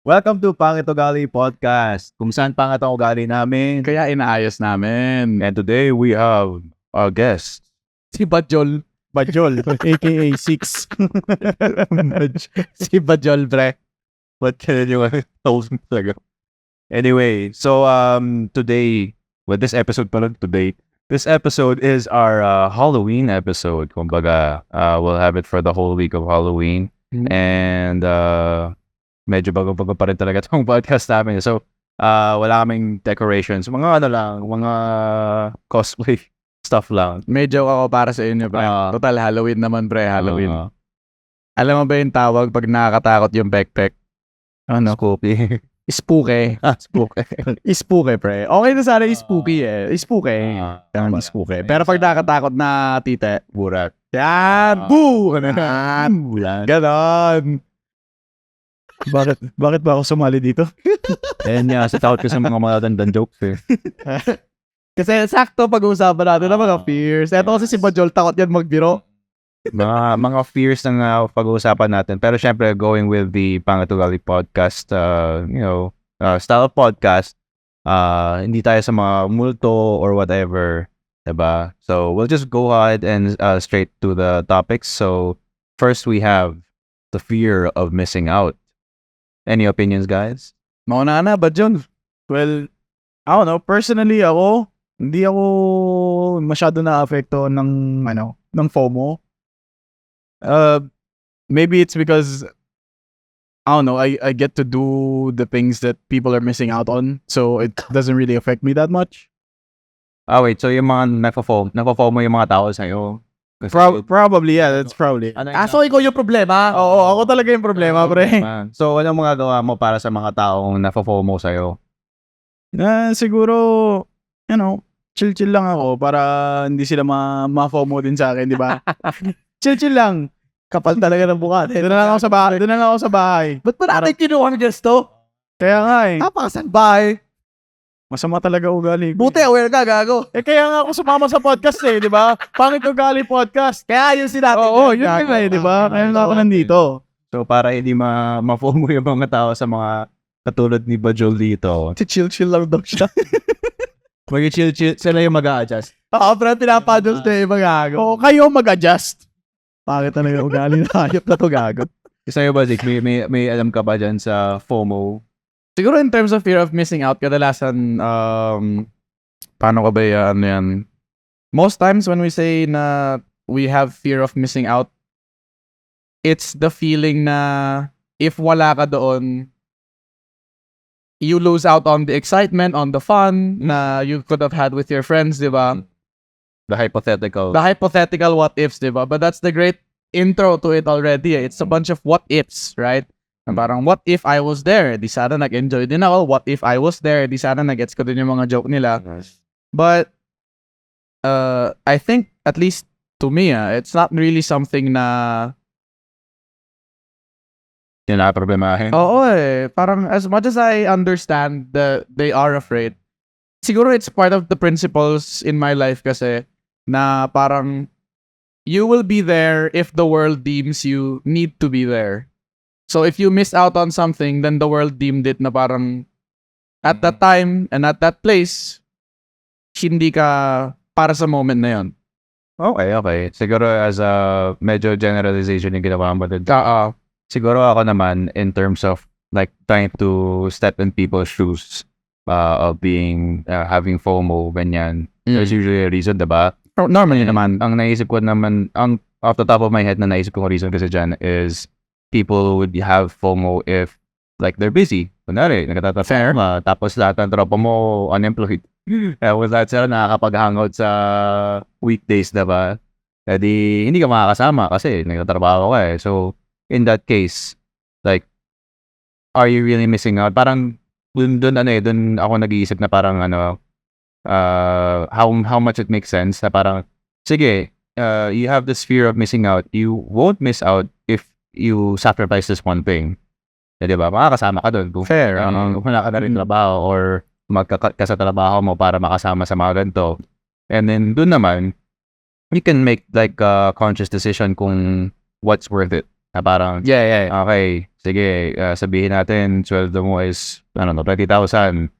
Welcome to Pangit Ugali Podcast, kung saan pangat ang ugali namin. Kaya inaayos namin. And today we have our guest. Si Bajol. Bajol, aka Six. Si Bajol, pre. What can you talaga? Anyway, so today, this episode this episode is our Halloween episode. Kumbaga, we'll have it for the whole week of Halloween. And medyo bago-bago pa rin talaga itong podcast namin. So, wala kaming decorations. Mga mga cosplay stuff lang. Medyo ako para sa inyo, pre. Total, Halloween naman, pre. Halloween. Alam mo ba yung tawag pag nakakatakot yung backpack? Ano? Spooky. Spooky. Spooky. Spooky, pre. Okay na sana spooky eh. Spooky. Spooky. Pero pag nakakatakot na tite, Burat. yan! Boo! Bulan. Ganon. Bakit ba ako sumali dito? Ayan nga, sa takot ko sa mga matatandang jokes eh. Kasi sakto pag-uusapan natin ng mga fears. Eto kasi si Bajol, takot yan magbiro. Mga fears na pag-uusapan natin. Pero syempre, going with the Pangit Ugali Podcast, style of podcast, hindi tayo sa mga multo or whatever, diba? So, we'll just go ahead and straight to the topics. So, first we have the fear of missing out. Any opinions, guys? Mauna na, Bajol. Well, I don't know. Personally, hindi ako masyado na-affecto ng FOMO. Maybe it's because, I don't know, I get to do the things that people are missing out on. So, it doesn't really affect me that much. Wait. So, yung mga nagpo-FOMO yung mga tao sa'yo? Probably, yeah. That's probably. So ikaw yung problema? Oo, ako talaga yung problema, pre. So, anong mga gawa mo para sa mga taong nafo-FOMO sa'yo? Siguro, chill-chill lang ako para hindi sila ma-FOMO din sa akin, di ba? Chill-chill lang. Kapal talaga ng bukate. Doon na lang ako sa bahay. Ba't ba natin kinuha ng gesto? Kaya nga eh. Napakasalbahe. Masama talaga ugali. Buti aware ka, gago. Kaya nga ako sumama sa podcast eh, di ba? Pangit Ugali Podcast. Kaya yun sinabi. Oo, yun nga eh, di ba? Kaya nga ako nandito. So, para hindi ma-FOMO yung mga tao sa mga katulad ni Bajol dito. Chill-chill lang daw siya. Mag-chill-chill. Sila yung mag-a-adjust. Oo, pero pinapadol na yung mga gago. Oo, kayo mag-adjust. Pangit talaga ugali na hayop na to, gago. Sa'yo ba, Zik? May alam ka ba dyan sa FOMO? Siguro in terms of fear of missing out, kadalasan, paano ka ba yan? Most times when we say na we have fear of missing out, it's the feeling na if wala ka doon, you lose out on the excitement, on the fun na you could have had with your friends, di ba? The hypothetical. The hypothetical what ifs, di ba? But that's the great intro to it already. It's a bunch of what ifs, right? Parang, what if I was there? Di sana nag-enjoy din ako. What if I was there? Di sana nag-gets ko din yung mga joke nila. But, I think, at least to me, it's not really something na... Yun na problemahin. Oo eh. Parang, as much as I understand that they are afraid, siguro it's part of the principles in my life kasi na parang, you will be there if the world deems you need to be there. So if you miss out on something, then the world deemed it na parang at that time and at that place, hindi ka para sa moment na yon. Okay. Siguro as a medyo generalization yung ginawa mo din. Siguro ako naman in terms of like trying to step in people's shoes of being having FOMO, ganyan. There's usually a reason, diba? Normally naman. Ang naisip ko naman, off the top of my head na naisip ko reason kasi dyan is people would have FOMO if like they're busy. Kunwari, nagtatrabaho, tapos lahat ng tropa mo unemployed. Tapos lahat sila nakakapag-hangout sa weekdays, diba? Di hindi ka makakasama kasi nagtatrabaho ka eh. So, in that case, like, are you really missing out? Parang, dun ako nag-iisip na parang how much it makes sense na parang, sige, you have this fear of missing out. You won't miss out if you sacrifice this one thing. Diba? Makakasama ka doon. Fair. Kung wala ka na rin trabaho or magka-cut ka sa trabaho mo para makasama sa mga ganito. And then, doon naman, you can make like a conscious decision kung what's worth it. Na parang, Yeah. okay, sige, sabihin natin, sweldo mo is, 20,000.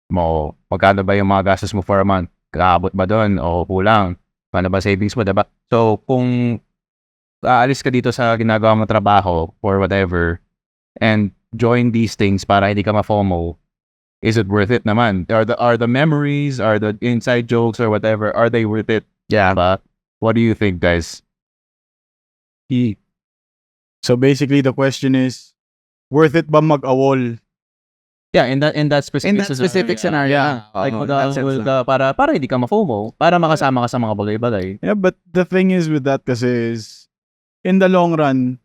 Magkano ba yung mga gastos mo for a month? Kaabot ba doon? O kulang? Paano ba savings mo, diba? So, kung aalis ka dito sa ginagawa mong trabaho or whatever, and join these things para hindi ka ma-FOMO, is it worth it naman? Are the memories, are the inside jokes or whatever, are they worth it? Yeah. Diba? What do you think, guys? So basically the question is, worth it ba mag-awol? Yeah, in that specific scenario. Yeah. Like, Oo, in that sense lang. para hindi ka ma-FOMO, para makasama ka sa mga bagay-bagay. Yeah, but the thing is with that kasi is, in the long run,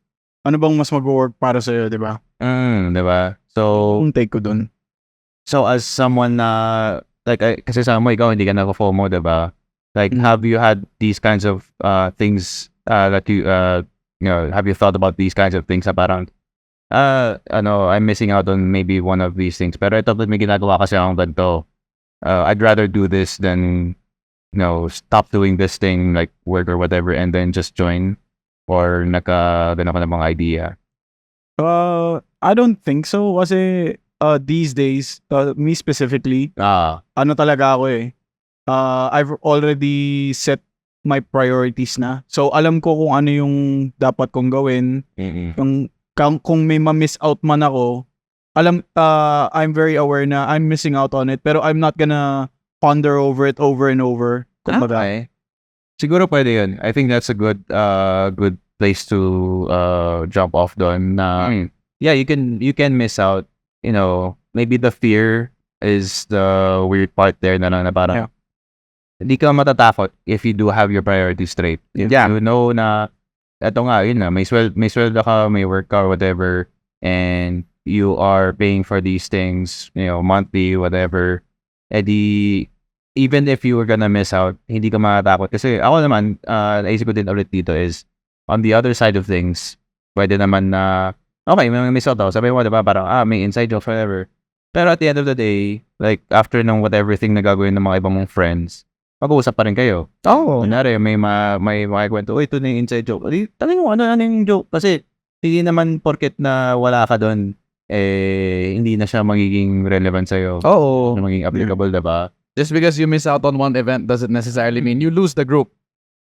ano bang mas mag-work para sa'yo, di ba? Diba? So, Kung take ko dun. So as someone na kasi sa mo ikaw hindi ka na-FOMO, 'di ba? Like Mm. have you had these kinds of things that have you thought about these kinds of things na parang I'm missing out on maybe one of these things. Pero ito may ginagawa kasi akong ganito. I'd rather do this than stop doing this thing like work or whatever and then just join or ganun ka ng mga idea. I don't think so kasi these days, me specifically, ano talaga ako eh. I've already set my priorities na. So alam ko kung ano yung dapat kong gawin. Kung may ma-miss out man ako, I'm very aware na I'm missing out on it pero I'm not gonna ponder over it over and over. Kumbaga. Okay. Siguro pwede yun. I think that's a good place to jump off doon na yeah, you can miss out. Maybe the fear is the weird part there na parang hindi ka matatakot if you do have your priorities straight. Yeah. You know na eto nga, yun na, may sweldo ka, may work ka or whatever, and you are paying for these things, monthly, whatever. Even if you were gonna miss out, hindi ka matatakot. Kasi ako naman, naisip ko din ulit dito is, on the other side of things, pwede naman na, okay, may miss out ako. Sabi mo, diba, parang, may inside jokes, whatever. Pero at the end of the day, like, after ng whatever thing na gagawin ng mga ibang mong friends, mag-uusap pa rin kayo. Kunyari, may kwento, ito na yung inside joke. Tanong mo, ano yung joke? Kasi, hindi naman porket na wala ka doon, hindi na siya magiging relevant sa'yo. Oo. Magiging applicable, diba? Just because you miss out on one event doesn't necessarily mean you lose the group.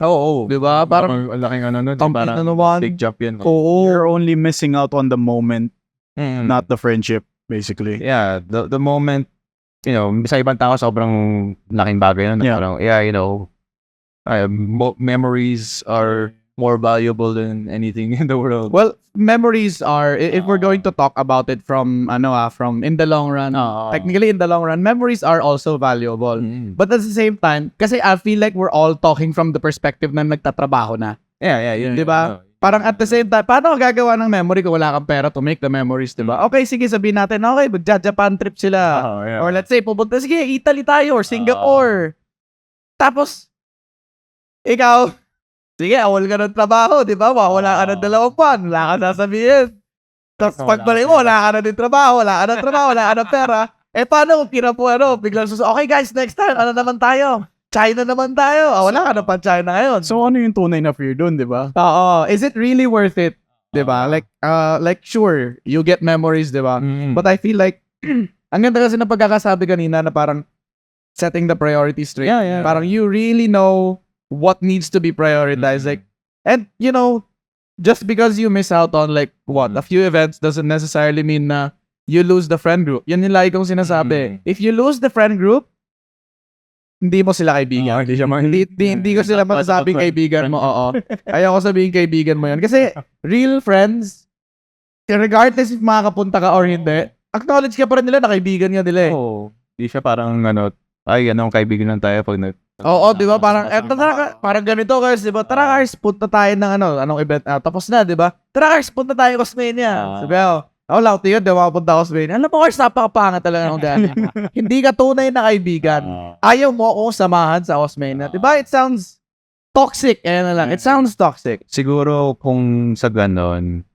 Oo. Diba? Parang, ang laking nun, parang big jump yan. You're only missing out on the moment, not the friendship, basically. Yeah, the moment, sa ibang tao, sobrang laking bagay nun. Yeah. Parang, memories are more valuable than anything in the world. well, memories are, if we're going to talk about it from in the long run, technically in the long run, memories are also valuable. But at the same time, kasi I feel like we're all talking from the perspective na nagtatrabaho na. Yeah, Di ba? Parang at the same time, paano ka gagawa ng memory kung wala kang pera to make the memories, di ba? Okay, sige, sabihin natin, okay, magja-Japan trip sila. Or let's say, pupunta, sige, Italy tayo or Singapore. Tapos, ikaw, sige, awal ka ng trabaho, di ba? Wala ka ng 2 buwan, wala ka sasabihin. Tapos pagbalik mo, wala ka na din trabaho, wala ka ng pera. Paano kung biglang okay guys, next time, ano naman tayo? China naman tayo. Wala ka na pa China ngayon. So ano yung tunay na fear dun, di ba? Oo. Is it really worth it? Di ba? Like sure, you get memories, di ba? But I feel like, ang ganda kasi na pagkakasabi kanina na parang setting the priorities straight. Yeah. Parang you really know what needs to be prioritized. Like, and just because you miss out on a few events doesn't necessarily mean na you lose the friend group. Yan yung lagi kong sinasabi. If you lose the friend group, hindi mo sila kaibigan. Hindi ko sila masasabing kaibigan mo. Oo. Ayoko sabihin kaibigan mo yan. Kasi real friends, regardless if makakapunta ka or hindi, acknowledge ka pa rin nila na kaibigan nga nila eh. Di siya parang kaibigan lang tayo pag Oo, di ba? Parang, parang ganito guys, di ba? Tara guys, punta tayo ng anong event. Tapos na, di ba? Tara guys, punta tayo Cosmania. Sabi ako, lang, tingin, di ba? Punta Cosmania. Alam mo guys, napakapangat talaga ng dati. Hindi ka tunay na kaibigan. Ayaw mo akong samahan sa Cosmania. Di ba? It sounds toxic. Ayan na lang. It sounds toxic. Siguro kung sa ganon,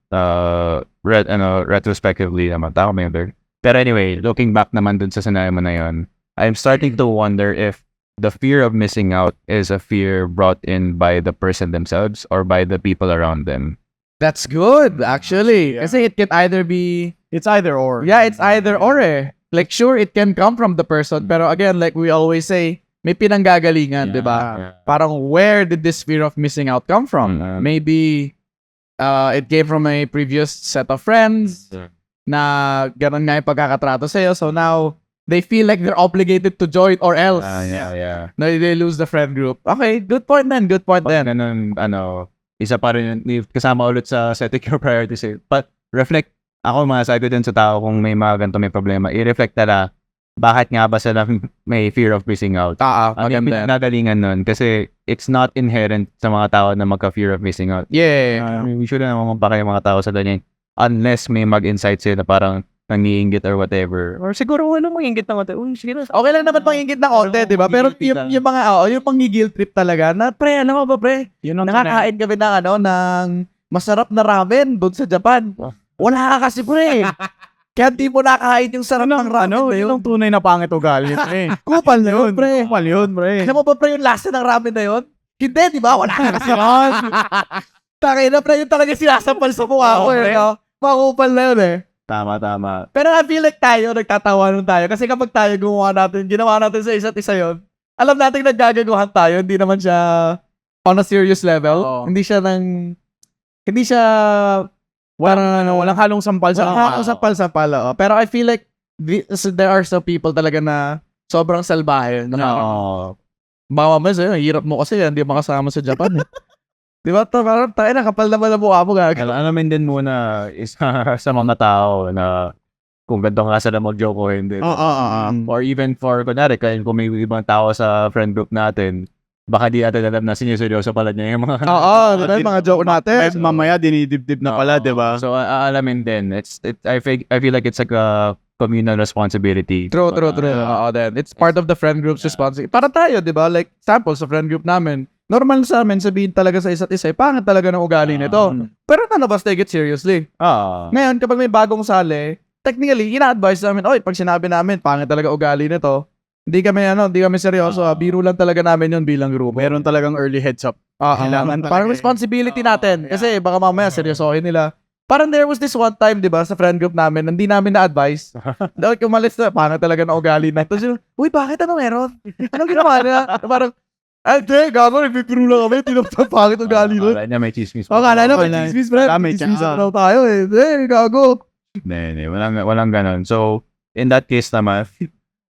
retrospectively naman, tama ba yun? Pero anyway, looking back naman dun sa scenario mo na yun, I'm starting to wonder if the fear of missing out is a fear brought in by the person themselves or by the people around them. That's good, actually. Yeah. Kasi it can either be, It's either or. yeah, it's either or eh. Like, sure, it can come from the person. Pero again, like we always say, may pinanggagalingan, di ba? Yeah. Parang, where did this fear of missing out come from? Maybe, it came from a previous set of friends na ganun nga yung pagkakatrato sa'yo. So now, they feel like they're obligated to join or else. Yeah. Na they lose the friend group. Okay, good point then. Good point Pag then. ganun, isa pa rin, kasama ulit sa setting your priorities. But reflect, ako masasabi ko din sa tao kung may mga ganito may problema, i-reflect nila, bakit nga ba sila may fear of missing out? Ano yung Maganda. pinagalingan nun? Kasi it's not inherent sa mga tao na magka-fear of missing out. Yeah. We should naman magpaka yung mga tao sa ganyan. Unless may mag-insight sila na parang nangiinggit or whatever. Or siguro walang manginggit na konti. Uy, sige na. Okay lang naman pangingit ng konti, di ba? Pero yung mga, yung pang-guilt trip talaga, na pre, alam mo ba pre? Yun ang Nakakain kami ng ng masarap na ramen doon sa Japan. Wala ka kasi pre. Kaya di mo nakain yung sarap ng ramen na yun yun. ang tunay na pangit ugali, pre. Kupal na yun, pre. Kupal yun, pre. Alam mo ba pre yung lasa ng ramen na yun? Hindi, di ba? Wala ka kasi yun. Takay na pre, yung talaga sinasampal sa mukha ko. Makupal na yun eh. Tama. Pero I feel like tayo, nagtatawanan tayo. Kasi kapag tayo ginawa natin sa isa't isa yun, alam natin naggagaguhan tayo, hindi naman siya on a serious level. Oo. Hindi siya Walang halong sampal sa sampal. Pero I feel like there are some people talaga na sobrang salbahe. Mama mo sa'yo, hirap mo kasi hindi makasama sa Japan eh. Di ba? Parang tayo na, kapal naman ang mukha mo gagawin. Alamin din muna isa sa mga tao na kung ganito ka sila mag-joke o hindi. Or even for, kunwari, kung may ibang tao sa friend group natin, baka di natin alam na siniseryoso pala niya yung mga... Diba yung mga joke natin. Mamaya dinidibdib na pala, di ba? So, alamin din. I feel like it's like a communal responsibility. True. Then. It's part of the friend group's responsibility. Para tayo, di ba? Like, sample sa friend group namin. Normal sa amin, sabihin talaga sa isa't isa, pangit talaga ng ugali nito. Pero none of us take it seriously. Ngayon, kapag may bagong sali, technically, ina-advise namin, oy, pag sinabi namin, pangit talaga ugali nito, hindi kami seryoso. Biro lang talaga namin yun bilang grupo. Meron talagang early heads up. Kailangan parang responsibility natin. Kasi baka mamaya seryosohin nila. Parang there was this one time, di ba, sa friend group namin, hindi namin na-advise. Dahil kumalis na, pangit talaga ng ugali na. Tapos yun, uy, bakit ano meron? Anong ginawa niya? Parang, gago, nagpipiro lang kami, tinapapangit ugali nun. Kala niya may chismis. Kala na, may chismis, bro. May Chismis chance. na tayo eh. Gago. Hindi, walang ganon. So, in that case naman,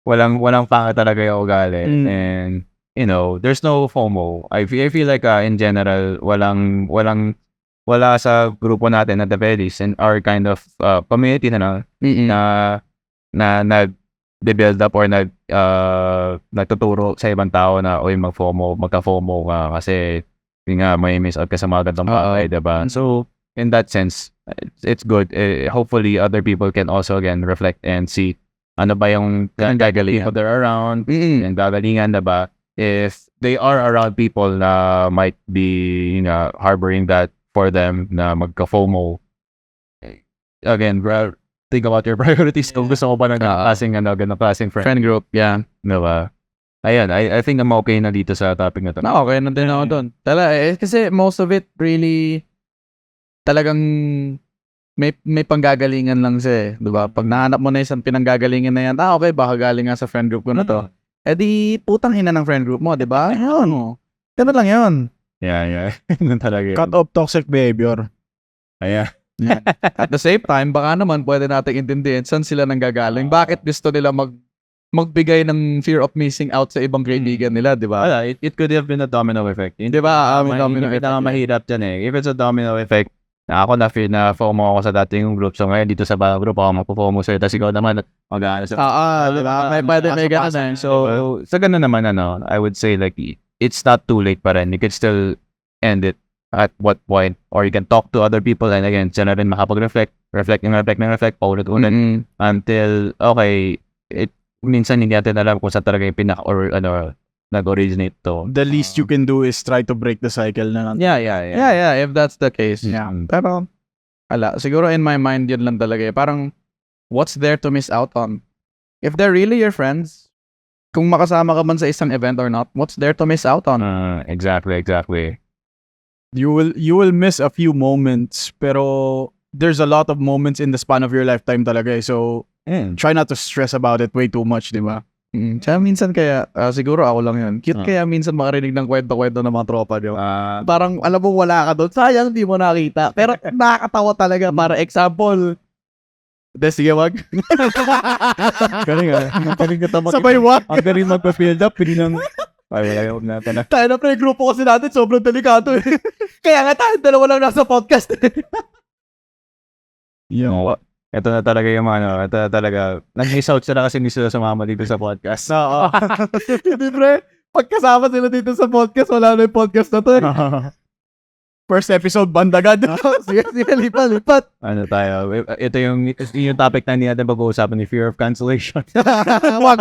walang pangit talaga yung ugali. And, there's no FOMO. I feel like, in general, wala sa grupo natin at the very least, in our kind of community na nag-build up or nagtuturo sa ibang tao na magka-FOMO ka kasi yun nga, may miss out ka sa mga gantong bagay, diba? So, in that sense, it's good. Hopefully, other people can also, again, reflect and see ano ba yung gagalingan they're around, and gagalingan, diba? If they are around people na might be, harboring that for them na magka-FOMO, again, think about your priorities. Kung gusto ko ba ng ganong klaseng Friend group, yeah. Diba? Ayun, I think I'm okay na dito sa topic na to. Okay na din ako doon. Kasi most of it really talagang may panggagalingan lang siya eh. Diba? Pag nahanap mo na isang pinanggagalingan na yan, okay, baka galing nga sa friend group ko na to. Di putang ina ng friend group mo, diba? Ayun. Ganun lang yun. Yeah. Ganun talaga yun. Cut off toxic behavior. Ayan. At the same time, baka naman pwede natin intindihin saan sila nanggagaling. Bakit gusto nila magbigay ng fear of missing out sa ibang kaibigan nila, di ba? Wala, it could have been a domino effect. Di ba? Domino effect. Mahirap dyan eh. If it's a domino effect, ako na-feel na FOMO ako sa dating group. So ngayon, dito sa bagong group, ako magpo-FOMO sa'yo. Tapos ikaw naman, mag-aano sa... di ba? May gano'n. So, sa ganun naman, I would say like, it's not too late pa rin. You can still end it at what point, or you can talk to other people, and again, siya na rin makapag-reflect, paulit-ulit, until, okay, minsan hindi natin alam kung saan talaga yung or nag-originate to. The least you can do is try to break the cycle na lang. Yeah, if that's the case. Yeah. Pero, siguro in my mind, yun lang talaga eh. Parang, what's there to miss out on? If they're really your friends, kung makasama ka man sa isang event or not, what's there to miss out on? Exactly. you will miss a few moments, pero there's a lot of moments in the span of your lifetime talaga eh. So, try not to stress about it way too much, di ba? Tsaka minsan kaya, siguro ako lang yun. Cute kaya minsan makarinig ng kwento-kwento ng mga tropa nyo. Parang alam mo wala ka doon. Sayang di mo nakita. Pero nakakatawa talaga. Para example, sige wag. Galing Galing ka tamak. Sabay wag. Ang galing magpa-build up. Pininang... Ay, wala yung natin na. Tayo na pre, grupo kasi natin sobrang delikado eh. Kaya nga tayo dalawa lang nasa podcast eh. Ito na talaga yung ito na talaga. Nag-miss out sila kasi hindi sila sumama dito sa podcast. Oo. Hindi pre, pagkasama sila dito sa podcast, wala na yung podcast na to eh. First episode, bandagad. Sige, lipat. Ano tayo? Ito yung topic na hindi natin pag-uusapan ni fear of cancellation. Wag.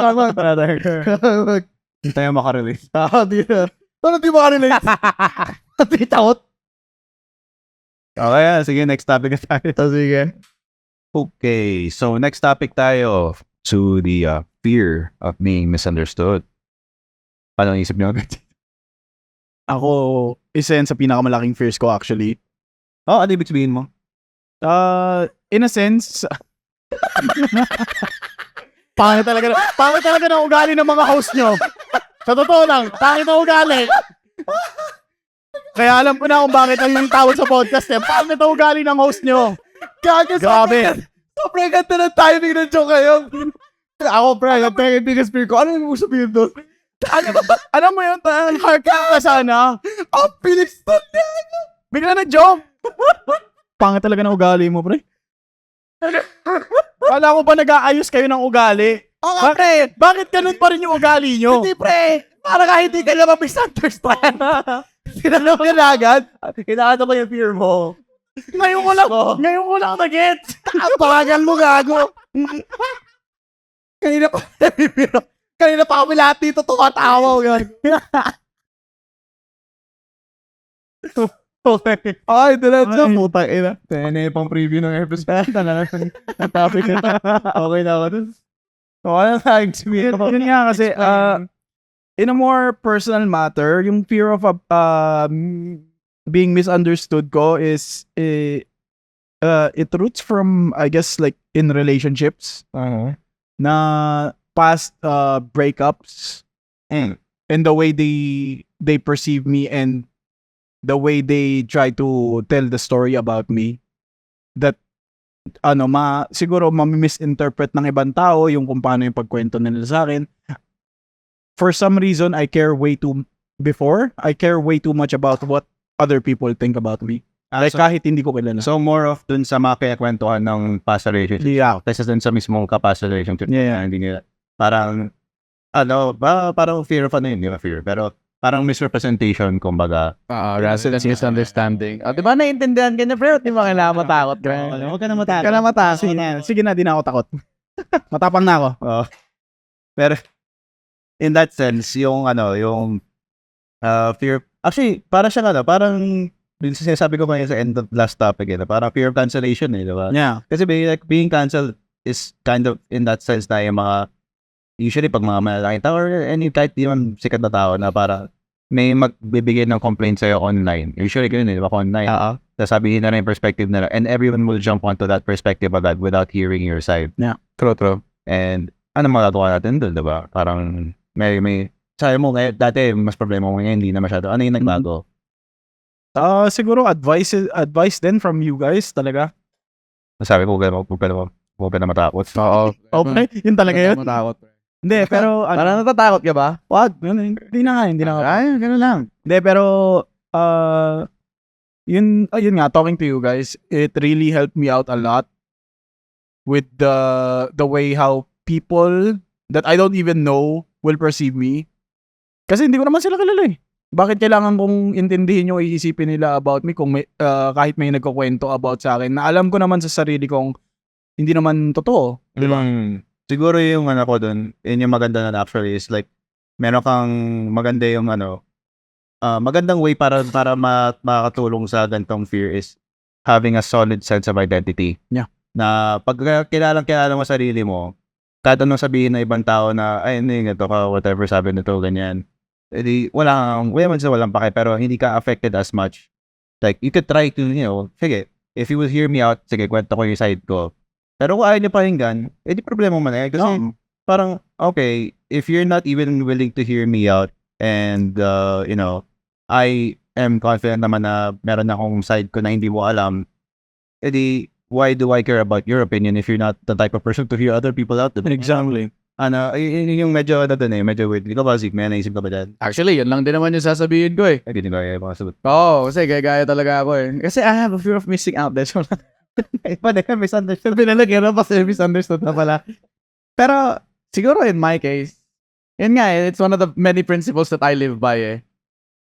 Hindi tayo makarelate. Di na. Ano di makarelate? Di takot. Okay, sige, next topic na tayo. Sige. Okay, so next topic tayo to the fear of being misunderstood. Paano ang isip niyo agad? Ako, isa yan sa pinakamalaking fears ko actually. Ano ibig sabihin mo? In a sense, pangit talaga ng ugali ng mga host nyo. Sa totoo lang, pangit ang ugali. Kaya alam ko na kung bakit ang yung tawag sa podcast eh. Pangit ang ugali ng host nyo. Grabe. Sobrang ganda ng timing ng joke ngayon. Ako, pre, yung biggest fear ko. Ano yung sabihin doon? Alam mo yun, heart ka sana. Ang bilis doon niya. Bigla na joke. Pangit talaga ng ugali mo, pre. Kala ko ba nag-aayos kayo ng ugali? Oo, pre. Bakit ganun pa rin yung ugali nyo? Hindi, pre. Para kahit hindi ka naman misunderstand. Sinanong ka na agad. Kailangan naman yung fear mo. Ngayon ko lang na-get. Papagal mo, gago. Kanina pa kami lahat dito tumatawa. Okay. Ay, diretso. Putang ina. Ano yung pang preview ng episode? Ang topic na ito. Okay na ako dun. Ano tayong sabihin? Yun nga kasi, in a more personal matter, yung fear of being misunderstood ko is it roots from, I guess, like in relationships na past breakups and the way they perceive me and the way they try to tell the story about me, that siguro ma-misinterpret ng ibang tao yung kung paano yung pagkwento nila sa akin. For some reason, I care way too much about what other people think about me. Like kahit hindi ko kilala. So more of dun sa mga kwentuhan ng past relationship. Yeah. Kaysa dun sa mismong ka-past relationship. Yeah. Hindi nila. Parang, parang fear of hindi ba fear? Pero parang misrepresentation, kumbaga. Rather than misunderstanding. Di ba naiintindihan ka niya, pero di ba kailangan matakot? Huwag ka na matakot. Ka na matakot. Sige na, di na ako takot. Matapang na ako. Pero, in that sense, yung fear, actually, para siyang parang, sinasabi ko ngayon sa end of last topic, parang fear of cancellation, di ba? Yeah. Kasi being cancelled is kind of, in that sense, na yung mga, usually pag mga malalaking tao, or kahit di man sikat na tao na para may magbibigay ng complaint sa'yo online. Usually ganun, di ba? Online. Sasabihin na rin yung perspective nila, and everyone will jump onto that perspective agad without hearing your side. Yeah. True. And ano magagawa natin doon, di ba? Parang may sabi mo, dati mas problema mo ngayon, hindi na masyado. Ano yung nagbago? Siguro advice din from you guys talaga. Sabi ko, huwag ka na matakot. Oo. Okay, yun talaga yun. Matakot. Hindi, pero Parang natatakot ka ba? wag, hindi na nga. Ay, gano'n lang. Hindi, pero yun nga, talking to you guys, it really helped me out a lot with the way how people that I don't even know will perceive me. Kasi hindi ko naman sila kilala eh. Bakit kailangan kong intindihin yung iisipin nila about me kung kahit may nagkukwento about sa akin na alam ko naman sa sarili kong hindi naman totoo. Di ba? Siguro yung ko dun, yun yung maganda na actually is like, meron kang maganda yung magandang way para makatulong sa gantong fear is having a solid sense of identity. Yeah. Na pag kilala mo sarili mo, kahit anong sabihin na ibang tao na, ay, hindi, ito ka, whatever sabi nito, ganyan. Edi, walang pake, pero hindi ka affected as much like, you could try to, sige, if you will hear me out, sige, kwento ko yung side ko. Pero kung ayaw niyo pakinggan, di problema mo na yan. Kasi, parang, okay, if you're not even willing to hear me out, and, I am confident naman na meron akong side ko na hindi mo alam, edi, why do I care about your opinion if you're not the type of person to hear other people out? Diba? Exactly. Yung medyo, medyo weird. Ikaw ba, Zeke, may naisip ka ba dyan? Actually, yun lang din naman yung sasabihin ko eh. Ay, di ba kaya makasabot? Oo, kasi gaya talaga ako eh. Kasi I have a fear of missing out. That's all. Paano ka, misunderstood? Pinalagyan na kasi misunderstood na pala. Pero, siguro in my case, yun nga eh, it's one of the many principles that I live by eh.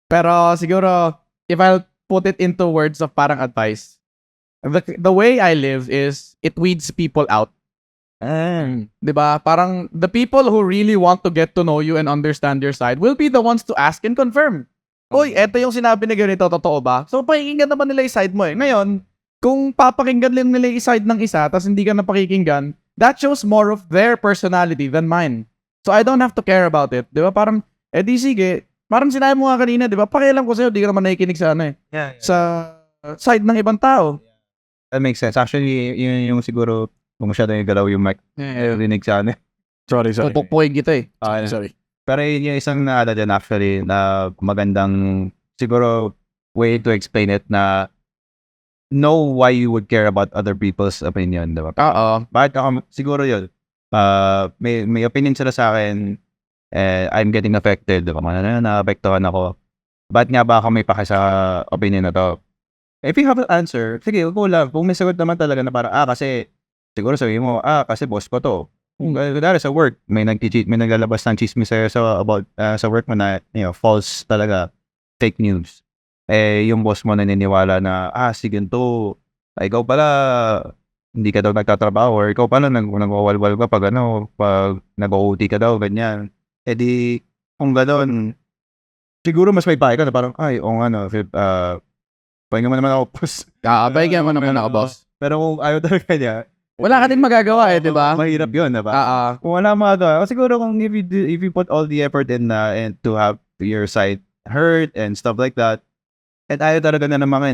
Pero siguro, if I'll put it into words of parang advice, the way I live is, it weeds people out. Diba? Parang the people who really want to get to know you and understand your side will be the ones to ask and confirm. Oy, eto yung sinabi na ganito, totoo ba? So, pakikinggan naman nila yung side mo eh. Ngayon, kung papakinggan lang nila yung side ng isa, tapos hindi ka na pakikinggan, that shows more of their personality than mine. So, I don't have to care about it. Diba? Parang, di sige, parang sinabi mo nga kanina, diba? Pakialam ko sa'yo, di ka naman nakikinig sa sa side ng ibang tao. That makes sense. Actually, yun yung siguro, kung masyado yung galaw yung mic, rinig sa Sorry. Pupukpuin kita eh. Sorry. Pero yun yung isang na din actually, na magandang, siguro, way to explain it na know why you would care about other people's opinion, diba? Oo. Bakit ako, siguro yun, may opinion sila sa akin, I'm getting affected, diba? Na-apektuhan ako. Bakit nga ba ako may pake sa opinion na to? If you have an answer, sige, go lang. Kung may sagot naman talaga na parang, kasi, siguro sabihin mo, kasi boss ko to. Kung dahil sa work, may naglalabas ng chismis sa'yo about sa work mo na, false talaga, fake news. Yung boss mo naniniwala na, sige to, ikaw pala, hindi ka daw nagtatrabaho, or ikaw pala nagwawalwal ka pag nag-OT ka daw, ganyan. Di, kung gano'n, siguro mas may pahay ka na parang, pahinga mo naman ako, boss. Pahinga mo naman ako, boss. Pero kung ayaw talaga niya, wala ka din magagawa di ba? Mahirap yun, diba? Kung wala magagawa, siguro kung if you put all the effort in and to have your side heard and stuff like that, and ayaw talaga na naman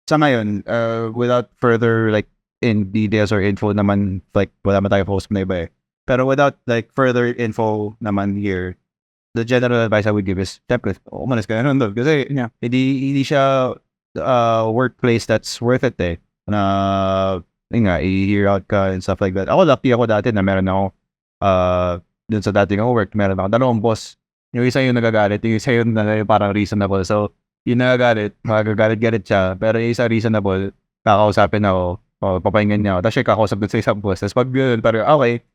sa ngayon, without further like in details or info naman, like wala man tayo post na iba pero without like further info naman here, the general advice I would give is, syempre, umalis ka na nun doon. Kasi hindi siya workplace that's worth it na i-hear out ka and stuff like that. Ako, lucky ako dati na meron ako, dun sa dating ako work, meron ako dalawang boss. Yung isa yung nagagalit, yung isa yung parang reasonable. So, yung magagalit siya, pero yung isa reasonable, kakausapin ako, papahingan niya ako. Tapos siya kakausap dun sa isang boss. Tapos pag yun, parang okay,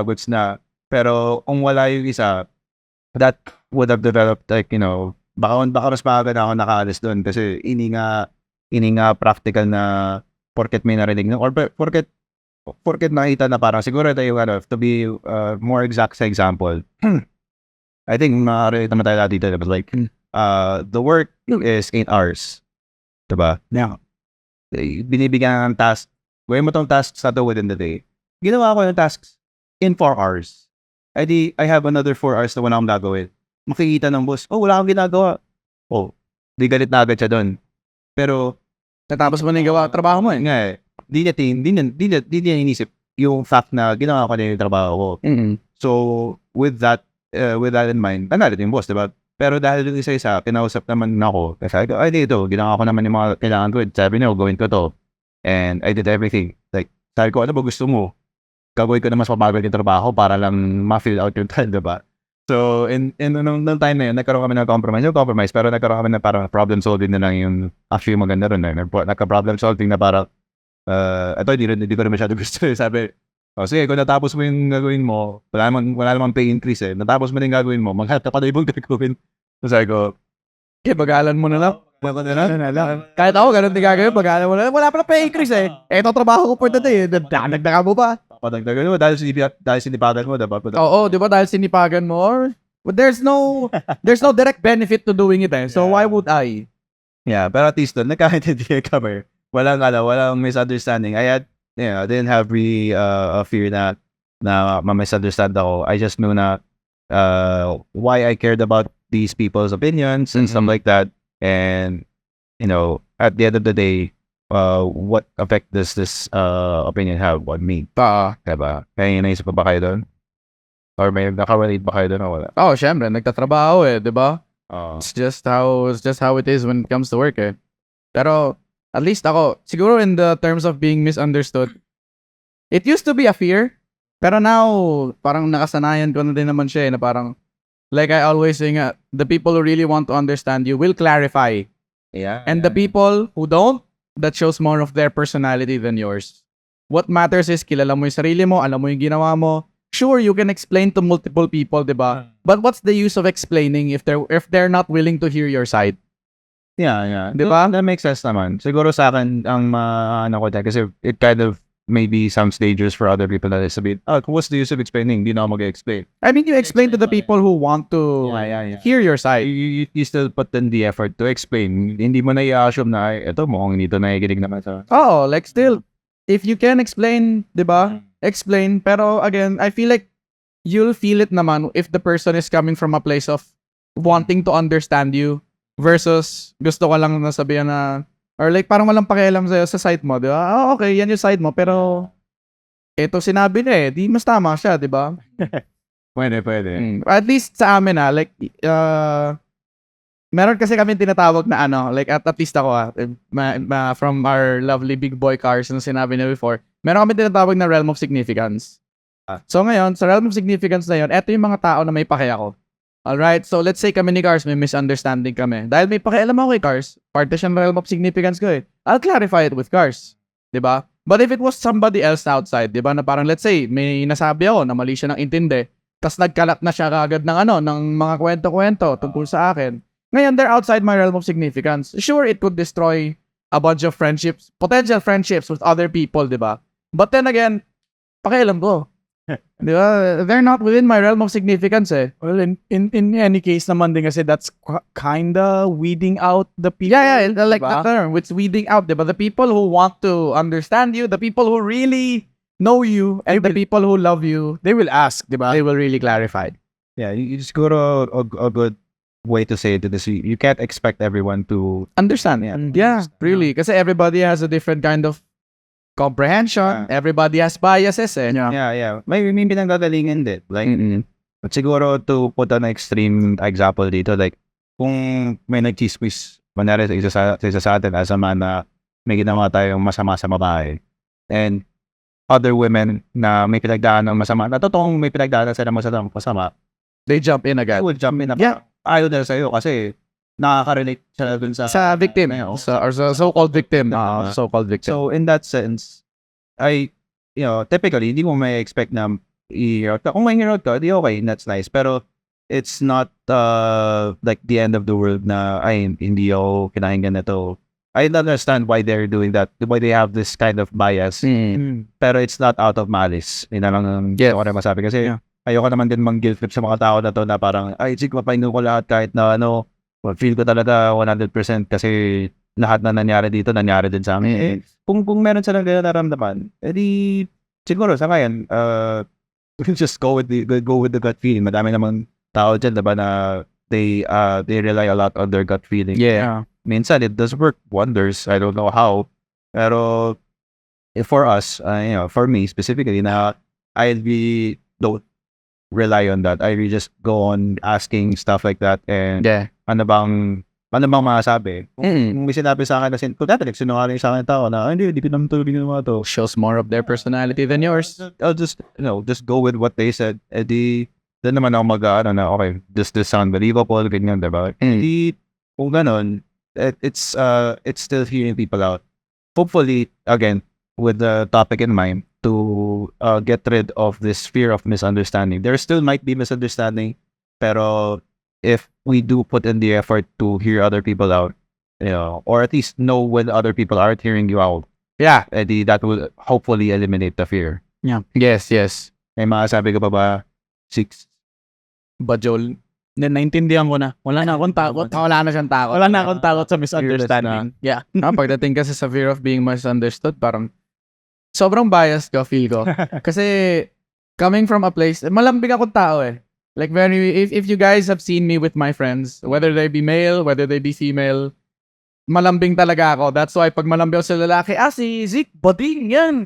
goods na. Pero kung wala yung isa, that would have developed like, baka mas maaga na ako nakaalis dun kasi ini nga practical na porket may narinig or porket nakita na parang siguro ito yung to be more exact sa example. I think makakita naman tayo dito but like the work is 8 hours. Diba? Now, binibigyan ng task. Gawin mo tong tasks na to within the day. Ginawa ko yung tasks in 4 hours. I have another 4 hours na wala akong gagawin. Makikita ng boss, wala akong ginagawa. Di galit na agad siya doon. Pero natapos mo na yung trabaho mo Di niya inisip yung fact na ginawa ko na yung trabaho ko. So, with that in mind, nanalit yung boss, diba? Pero dahil yung isa-isa, kinausap naman ako. Kasi dito, ginawa ko naman yung mga kailangan ko. Sabi niyo, gawin ko to. And I did everything. Like, sabi ko, ano ba gusto mo? Gagawin ko na mas mabagal yung trabaho para lang ma-fill out yung time, diba? So, nung time na yun, nagkaroon kami ng compromise, pero nagkaroon kami na parang problem solving na lang yung actually maganda rin. Nagka-problem solving na parang, ito, hindi ko rin masyado gusto. Sabi, sige, kung natapos mo yung gagawin mo, wala namang pay increase natapos mo na yung gagawin mo, maghanap ka pa na ibang gagawin. So, sabi ko, bagalan mo na lang. Kahit ako, ganun din gagawin, bagalan mo na lang. Wala pa na pay increase Ito trabaho ko for today. Nagdaga mo pa. Padagdagan mo dahil sinipagan mo, diba? Oo, di ba? Dahil sinipagan mo. But there's no direct benefit to doing it So why would I? Yeah, pero at least doon, nagkakaintindihan kami. Walang misunderstanding. I didn't have really a fear na ma-misunderstand ako. I just knew na why I cared about these people's opinions and stuff like that. And at the end of the day, what effect does this opinion have on me? Diba? Kaya naisip pa ba kayo doon? Or may nakarelate ba kayo doon o wala? Syempre, nagtatrabaho di ba? Oo. It's just how it is when it comes to work Pero at least ako, siguro in the terms of being misunderstood, it used to be a fear, pero now parang nakasanayan ko na din naman siya na parang like I always say nga, the people who really want to understand you will clarify. Yeah. And the people who don't, that shows more of their personality than yours. What matters is kilala mo yung sarili mo, alam mo yung ginawa mo. Sure, you can explain to multiple people, diba? But what's the use of explaining if they're not willing to hear your side? Yeah. Diba? That makes sense naman. Siguro sa akin, ang ano ko dyan, kasi it kind of maybe sounds dangerous for other people that is a bit, what's the use of explaining? Hindi na ako mag-explain. I mean, you explain to the people who want to Yeah. hear your side. You still put in the effort to explain. Hindi mo na i-assume na, ito mukhang dito nakikinig naman sa... Like still, if you can explain, diba? Explain. Pero again, I feel like you'll feel it naman if the person is coming from a place of wanting to understand you versus gusto ko lang nasabihan na or like parang walang pakialam sa'yo sa side mo, di ba? Okay, yan yung side mo, pero ito sinabi niya di mas tama siya, di ba? Pwede. At least sa amin like meron kasi kami tinatawag na like at least ako from our lovely big boy cars na sinabi niya before, meron kami tinatawag na realm of significance. So ngayon, sa realm of significance na yun, eto yung mga tao na may pake ako. Alright, so let's say kami ni Cars may misunderstanding kami. Dahil may pakialam ako kay Cars, parte siya ng realm of significance ko I'll clarify it with Cars. Diba? But if it was somebody else outside, diba, na parang let's say, may nasabi ako na mali siya ng intindi, tas nagkalat na siya kagad ng ng mga kwento-kwento tungkol sa akin. Ngayon, they're outside my realm of significance. Sure, it could destroy a bunch of friendships, potential friendships with other people, diba? But then again, pakialam ko. Di ba? They're not within my realm of significance Well, in any case naman din kasi that's kinda weeding out the people. Yeah, like diba? the term, it's weeding out, diba? The people who want to understand you, the people who really know you, and the people who love you, They will ask, diba? they will really clarify. Yeah, you siguro a good way to say it is you can't expect everyone to Understand? Yeah, really. Kasi everybody has a different kind of comprehension. Everybody has biases Yeah. May pinagdadalingan din. Like, but siguro to put an extreme example dito, like, kung may nag-chismis, mangyari sa isa sa atin as a man na may ginawa tayong masama sa babae. And other women na may pinagdaan ng masama, na totoong may pinagdaan sila masama, They jump in they agad. will jump in na Yeah. ayaw na sa'yo kasi nakaka-relate sila dun sa Victim. Or sa so-called victim. So-called victim. So, in that sense, typically, hindi mo may expect na i-hear ka. Kung may hear ka, di okay, that's nice. Pero, it's not like the end of the world na, hindi ako kinahinggan na to. I understand why they're doing that, why they have this kind of bias. Pero it's not out of malice. Yun na lang ang ako na masabi. Kasi, ayoko naman din mang-guilt trip sa mga tao na to na parang, sige, mapainom ko lahat kahit na feel ko talaga 100% kasi lahat na nangyari dito, nangyari din sa amin. Kung meron silang ganyan naramdaman, edi siguro sa ngayon, just go with the gut feeling. Madami namang tao dyan, diba, na they rely a lot on their gut feeling. Yeah. Minsan, it does work wonders. I don't know how. Pero, for us, for me specifically, na I really don't rely on that. I really just go on asking stuff like that and ano bang masasabi? Kung may sinabi sa akin na kung dati nagsinungaling sa akin tao na hindi ko naman ito ginawa to. Shows more of their personality than yours. I'll just go with what they said. Edi then naman ako okay, does this sound believable? Ganyan, diba? Edi kung ganon, it's still hearing people out. Hopefully, again, with the topic in mind, to get rid of this fear of misunderstanding. There still might be misunderstanding, pero if we do put in the effort to hear other people out, or at least know when other people aren't hearing you out, that will hopefully eliminate the fear. Yeah. Yes. May masasabi ka pa ba? 6? Bajol. Naintindihan ko na. Wala na akong takot. Wala na siyang takot. Wala na akong takot sa misunderstanding. Yeah. Pagdating kasi sa fear of being misunderstood, parang sobrang biased ko, feel ko. Kasi coming from a place, malambing akong tao Like if you guys have seen me with my friends, whether they be male, whether they be female, malambing talaga ako. That's why pag malambing ako sa lalaki, si Zeke, bading yan.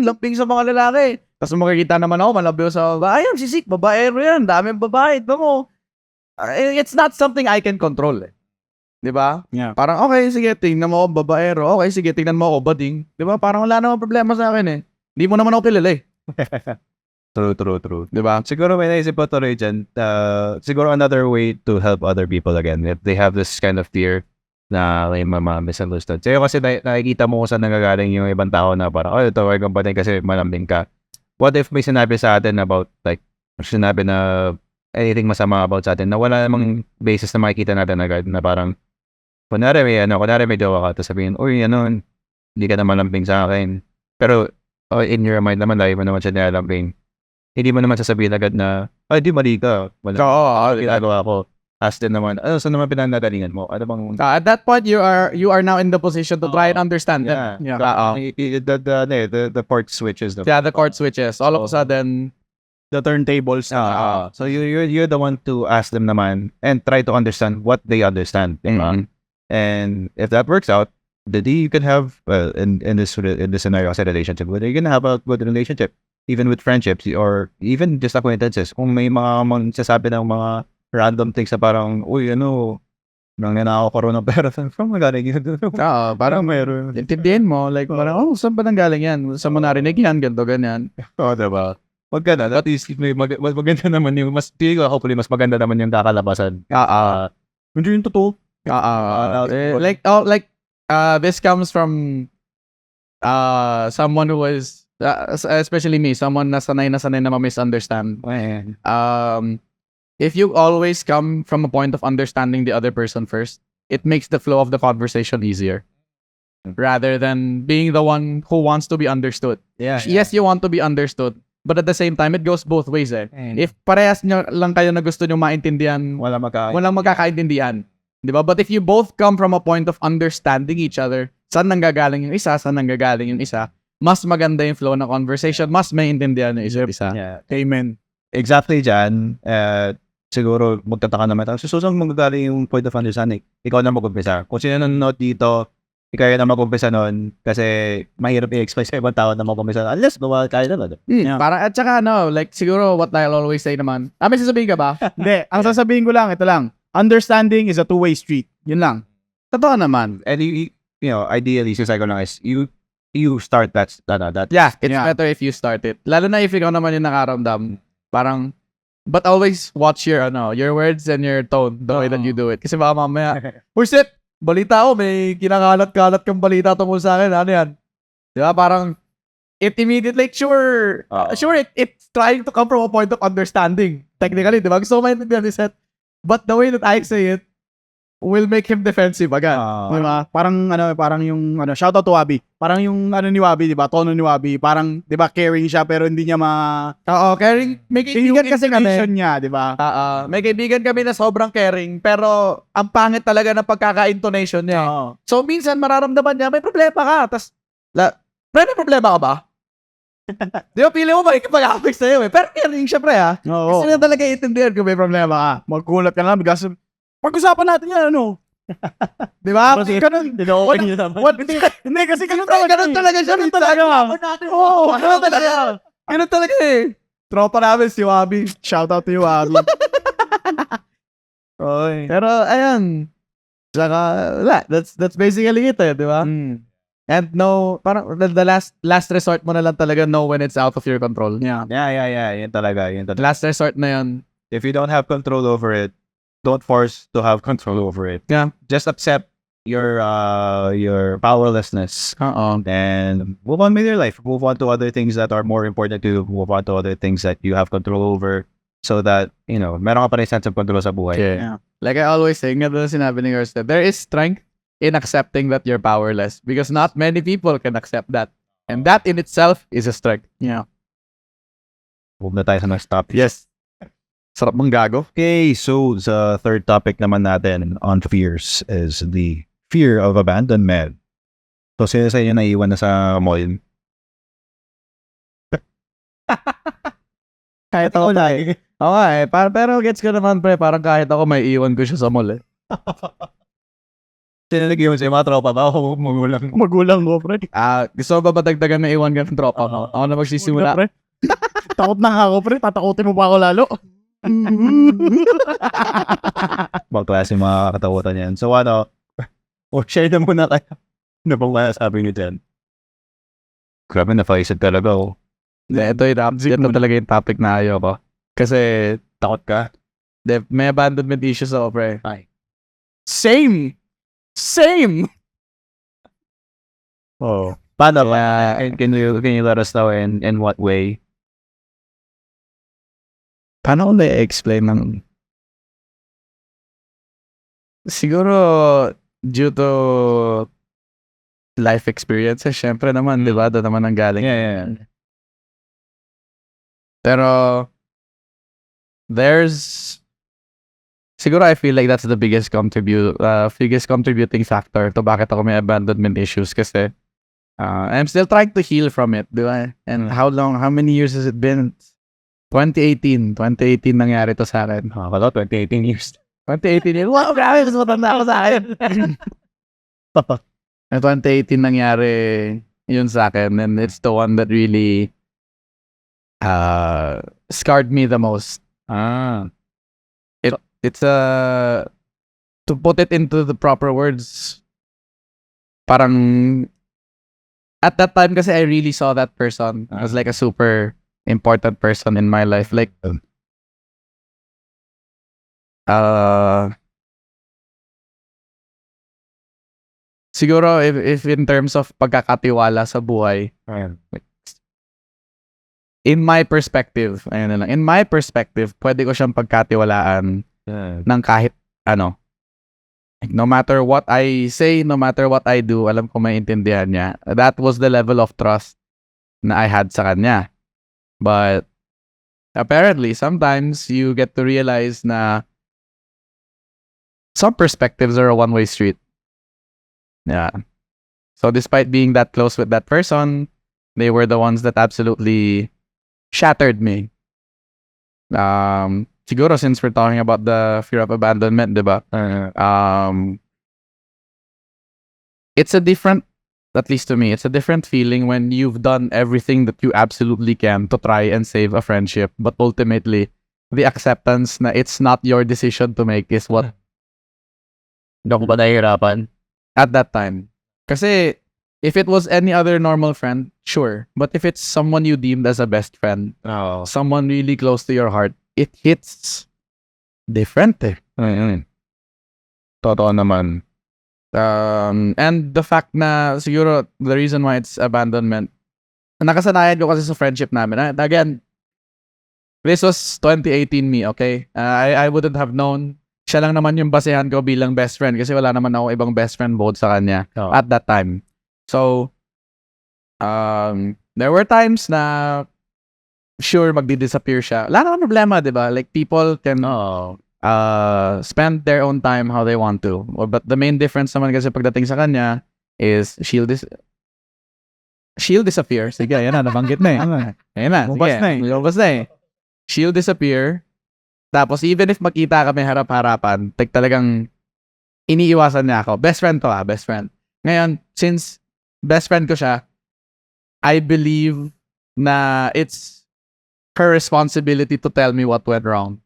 Lambing sa mga lalaki. Tapos makikita naman ako, malambing ako sa babae. Ayun, si Zeke, babaero yan. Daming babae. Ito mo. It's not something I can control. Di ba? Yeah. Parang, okay, sige, tingnan mo ako, babaero. Okay, sige, tingnan mo ako, bading. Di ba? Parang wala namang problema sa akin Hindi mo naman ako kilala True. Di ba? Siguro may naisip ko tuloy dyan, siguro another way to help other people again, if they have this kind of fear na may misunderstood. Kasi nakikita mo kung saan nagagaling yung ibang tao na parang, ito ay kampanya kasi malambing ka. What if may sinabi sa atin about, like, sinabi na anything masama about sa atin na wala namang basis na makikita natin agad na parang, kunwari may jowa ka, tapos sabihin, uy, hindi ka na malambing sa akin. Pero, in your mind naman, lagi mo naman siya nilalambing. Hindi mo naman sasabihin agad na, di mali ka. Oo, ginagawa ko. Ask din naman, saan naman pinanagalingan mo? Ano bang... at that point, you are now in the position to try and understand them. Yeah. The port switches. The court switches. All of a sudden, The turntables. So you're the one to ask them naman and try to understand what they understand. Mhm. And if that works out, then you can have in this scenario sa relationship, you can have a good relationship even with friendships or even just acquaintances. Kung may mga magsasabi ng mga random things na parang, uy, nang nanakaw ko rin ng pera, saan magaling yun? parang meron. intindihin mo, like, parang, saan ba nanggaling yan? Saan mo narinig yan? Ganto, ganyan. Diba? Wag ka na. At least, mas maganda naman yung, hopefully, mas maganda naman yung kakalabasan. Hindi yung totoo. This comes from someone who was, especially me, someone na sanay na ma-misunderstand. If you always come from a point of understanding the other person first, it makes the flow of the conversation easier. Rather than being the one who wants to be understood. Yeah. Yes, you want to be understood. But at the same time, it goes both ways If parehas nyo lang kayo na gusto nyo maintindihan, walang magkakaintindihan. Diba? But if you both come from a point of understanding each other, saan nanggagaling yung isa, mas maganda yung flow ng conversation, mas maintindihan yung isa. Yeah. Amen. Exactly dyan. Siguro magtataka naman tayo. Susunod magagaling yung point of understanding. Ikaw na mag-umpisa. Kung sino nanonood dito, ikaw na mag-umpisa nun kasi mahirap i-explain sa ibang tao na mag-umpisa unless bawa tayo naman. Para at saka like siguro what I'll always say naman. May sasabihin ka ba? Hindi. Ang sasabihin ko lang, ito lang. Understanding is a two-way street. Yun lang. Totoo naman. And ideally, suicide ko lang is you start that. Yeah, it's better if you start it. Lalo na if ikaw naman yung nakaramdam. Parang, but always watch your words and your tone, the way that you do it. Kasi baka mamaya, Sip, balita ko, may kinakalat-kalat kang balita tungkol sa akin. Ano yan? Diba? Parang, it immediately, it's trying to come from a point of understanding. Technically, diba? Gusto ko maintindihan ni Seth. But the way that I say it, will make him defensive agad. Diba? Parang yung shout out to Wabi. Parang yung ni Wabi, 'di ba? Tono ni Wabi, parang 'di ba caring siya pero hindi niya caring. May kaibigan kasi kami niya, 'di ba? May kaibigan kami na sobrang caring pero ang pangit talaga ng pagkaka-intonation niya. So minsan mararamdaman niya may problema ka. Tas may problema ka ba? Di ba, pili mo makikipag-away sa'yo Pero caring siya, pre, Oo. Kasi na talaga itindihan kung may problema ka. Magkulat ka lang, bigas. Pag-usapan natin yan, Di ba? Kasi ganun. Hindi, kasi ganun talaga. Ganun talaga siya. Ganun talaga. Oo, ganun talaga. Ganun talaga Tropa namin si Wabi. Shout out to you, Wabi. Pero, ayan. Saka, that's basically it, di ba? And parang the last resort mo na lang talaga know when it's out of your control. Yeah. Yan talaga. Last resort na yun. If you don't have control over it, don't force to have control over it. Yeah. Just accept your powerlessness. And move on with your life. Move on to other things that are more important to you. Move on to other things that you have control over so that, meron ka pa rin sense of control sa buhay. Yeah. Like I always say, nga doon sinabi ni Gerstead, there is strength in accepting that you're powerless because not many people can accept that. And that in itself is a strength. Yeah. Move na tayo sa next topic. Yes. Sarap mong gago. Okay, so the third topic naman natin on fears is the fear of abandonment. So, sino sa inyo naiwan na sa mall? Kahit ako lagi. Oo pero gets ko naman, pre. Parang kahit ako may iwan ko siya sa mall Sinalagyan mo sa mga tropa ba? Ako magulang. Magulang ko, pre. Gusto mo ba madagdagan na iwan ka ng tropa mo? Ako na magsisimula. Pre. Takot na nga ako, pre. Tatakutin mo pa ako lalo. Mga klase mga katakutan yan. So share na muna kayo. Ano bang masasabi niyo dyan? Grabe, napaisad talaga ako. Ito talaga yung topic na ayaw ko. Kasi, Takot ka? may abandonment issues ako, pre. Ay. Same! Oh. Paano ba? Kaya, Can you let us know in what way? paano ko na-explain ng... Siguro, due to life experiences, syempre naman, di ba? Doon naman ang galing. Yeah. Pero, siguro I feel like that's the biggest contributing factor to bakit ako may abandonment issues kasi I'm still trying to heal from it, di ba? And how many years has it been? 2018 nangyari to sa akin. Nakakala, 2018 years. 2018 yun. Wow, grabe, mas matanda ako sa akin. 2018 nangyari yun sa akin, and it's the one that really scarred me the most. It's to put it into the proper words, parang at that time kasi I really saw that person as like a super important person in my life. Like siguro if in terms of pagkakatiwala sa buhay, in my perspective, pwede ko siyang pagkatiwalaan ng kahit ano. Like, no matter what I say, no matter what I do, alam ko maintindihan niya. That was the level of trust na I had sa kanya. But apparently, sometimes you get to realize na some perspectives are a one-way street. Yeah. So despite being that close with that person, they were the ones that absolutely shattered me. Siguro since we're talking about the fear of abandonment, diba? It's a different, at least to me, it's a different feeling when you've done everything that you absolutely can to try and save a friendship, but ultimately, the acceptance na it's not your decision to make is what Hindi ako ba nahihirapan? at that time. Kasi if it was any other normal friend, sure. But if it's someone you deemed as a best friend, someone really close to your heart, it hits different eh. Totoo naman. And the fact na siguro the reason why it's abandonment, nakasanayan ko kasi sa friendship namin. Again, this was 2018 me, okay? I wouldn't have known. Siya lang naman yung basehan ko bilang best friend kasi wala naman ako ibang best friend both sa kanya at that time. So, there were times na sure magdi-disappear siya. Wala naman problema, di ba? Like, people can spend their own time how they want to. But the main difference naman kasi pagdating sa kanya is she'll disappear. Sige, ayan na, nabanggit na eh. Ayan na, sige. Lumabas na eh. She'll disappear. Tapos even if makita kami harap-harapan, talagang iniiwasan niya ako. Best friend to best friend. Ngayon, since best friend ko siya, I believe na it's her responsibility to tell me what went wrong.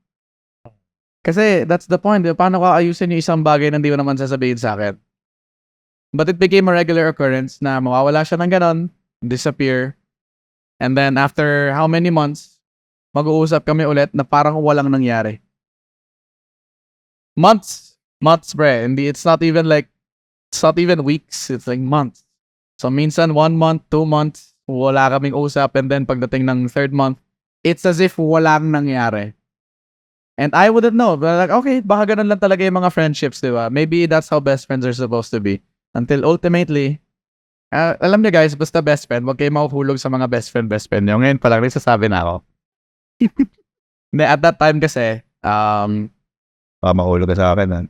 Kasi that's the point. Paano ko ayusin yung isang bagay na hindi mo naman sasabihin sa akin? But it became a regular occurrence na mawawala siya ng ganon, disappear, and then after how many months, mag-uusap kami ulit na parang walang nangyari. Months, bre. It's not even weeks. It's like months. So minsan 1 month, 2 months, wala kaming usap, and then pagdating ng 3rd month, it's as if walang nangyari. And I wouldn't know. But like, okay, baka ganun lang talaga yung mga friendships, di ba? Maybe that's how best friends are supposed to be. Until ultimately, alam niyo guys, basta best friend, huwag kayo mahuhulog sa mga best friend nyo. Ngayon pa lang, nagsasabi na ako. At that time kasi, Mahulog ka sa akin.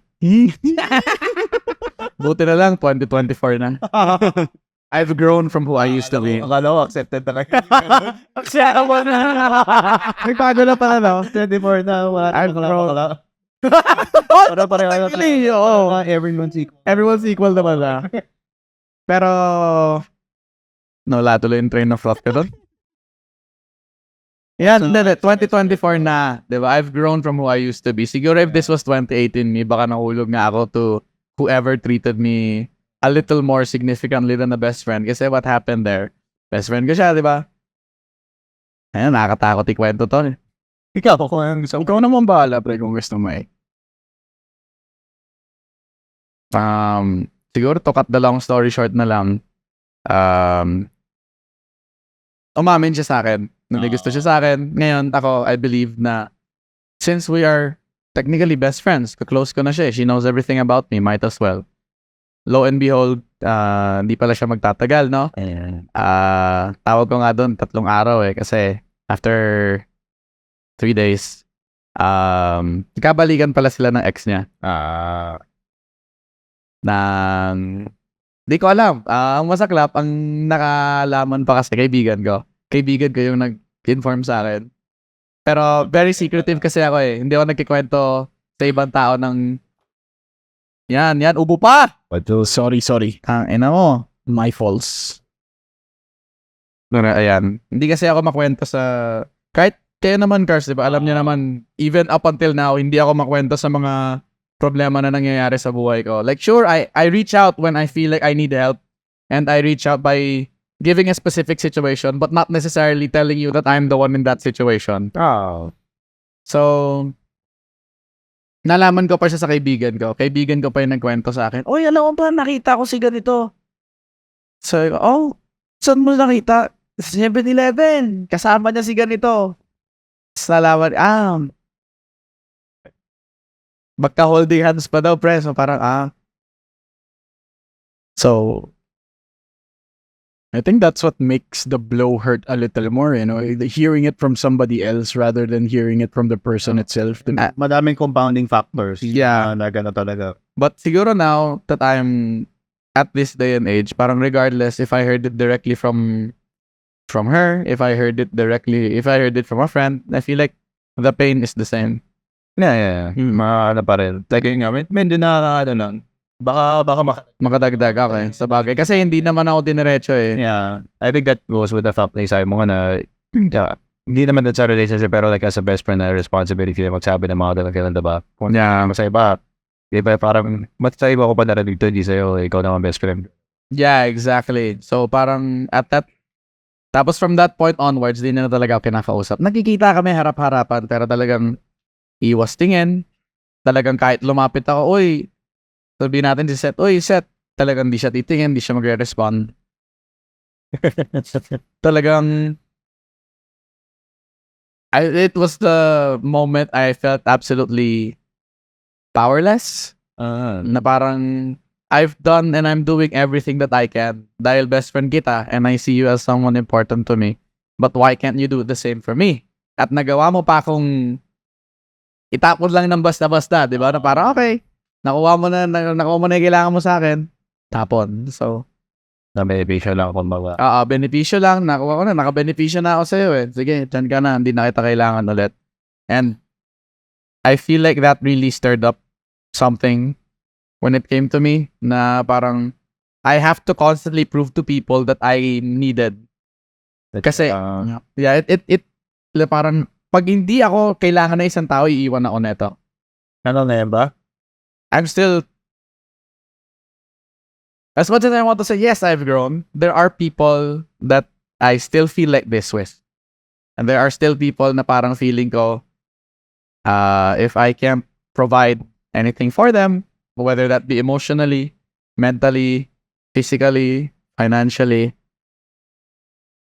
buti na lang, 2024 na. I've grown from who I used to be. Akala ko, accepted na kayo. Nagbago na pala, no? 24 na. I've grown. Para pareho Really, oo. everyone's equal. Everyone's equal naman na. Pero, wala tuloy yung train of thought ko doon. Yan, 2024 na, di ba? I've grown from who I used to be. Siguro if this was 2018 me, baka nahulog nga ako to whoever treated me a little more significantly than a best friend. Kasi what happened there? Best friend ko siya, di ba? Ayun, nakakatakot ikwento to. Ikaw, kung ikaw naman bahala, pre, kung gusto mo eh. Siguro to cut the long story short na lang, umamin siya sa akin. May gusto siya sa akin. Ngayon, ako, I believe na since we are technically best friends, close ko na siya. She knows everything about me. Might as well. Lo and behold, hindi pala siya magtatagal, no? Tawag ko nga doon 3 araw eh. Kasi after 3 days, nagkabalikan pala sila ng ex niya. Di ko alam. Ang masaklap, ang nakalaman pa kasi kaibigan ko. Kaibigan ko yung nag-inform sa akin. Pero very secretive kasi ako eh. Hindi ako nagkikwento sa ibang tao ng yan, ubo pa! Sorry. Ina mo. My faults. Ayan. Hindi kasi ako makwento sa... Kahit kayo naman, Cars, di ba? Alam niyo naman, even up until now, hindi ako makwento sa mga problema na nangyayari sa buhay ko. Like, sure, I reach out when I feel like I need help. And I reach out by giving a specific situation, but not necessarily telling you that I'm the one in that situation. So, nalaman ko pa siya sa kaibigan ko. Kaibigan ko pa yung nagkwento sa akin, "Oy, alam mo ba, nakita ko si ganito." So, saan mo nakita? 7-Eleven. Kasama niya si ganito. Nalaman, magka-holding hands pa daw, pre. So, parang, So, I think that's what makes the blow hurt a little more, you know, hearing it from somebody else rather than hearing it from the person itself. Madaming compounding factors. Yeah. Na gano'n talaga. But siguro now that I'm at this day and age, parang regardless if I heard it directly from her, if I heard it from a friend, I feel like the pain is the same. Yeah. Mga pa rin. Like yun nga, may din na nun. Baka Makadagdag ako eh, sa bagay. Kasi hindi naman ako diniretso eh. yeah. I think that goes with the fact na isabi mo nga na hindi naman din sa relationship pero like as a best friend na responsibility na magsabi ng mga talagang diba? Kung sa iba, diba parang mas sa iba ko pa narinig dito, hindi sa'yo, ikaw naman best friend. Yeah, exactly. So parang tapos from that point onwards, di na talaga ako kinakausap. Nagkikita kami harap-harapan pero talagang iwas tingin. Talagang kahit lumapit ako, "Uy," sabihin natin si Seth, "Uy, Seth," talagang di siya titingin, di siya magre-respond. Talagang it was the moment I felt absolutely powerless. Na parang I've done and I'm doing everything that I can dahil best friend kita and I see you as someone important to me. But why can't you do the same for me? At nagawa mo pa akong itapon lang ng basta-basta, di ba? Na parang okay, nakuha mo na yung kailangan mo sa akin, tapon. So, Na beneficial lang kung baga. benepisyo lang, nakuha ko na, nakabenepisyo na ako sa'yo eh. Sige, dyan ka na, hindi na kita kailangan ulit. And I feel like that really stirred up something when it came to me na parang I have to constantly prove to people that I needed. Kasi, it parang pag hindi ako kailangan na isang tao, iiwan ako neto. Ano na yan ba? I'm still, as much as I want to say, yes, I've grown, there are people that I still feel like this with. And there are still people na parang feeling ko, if I can't provide anything for them, whether that be emotionally, mentally, physically, financially,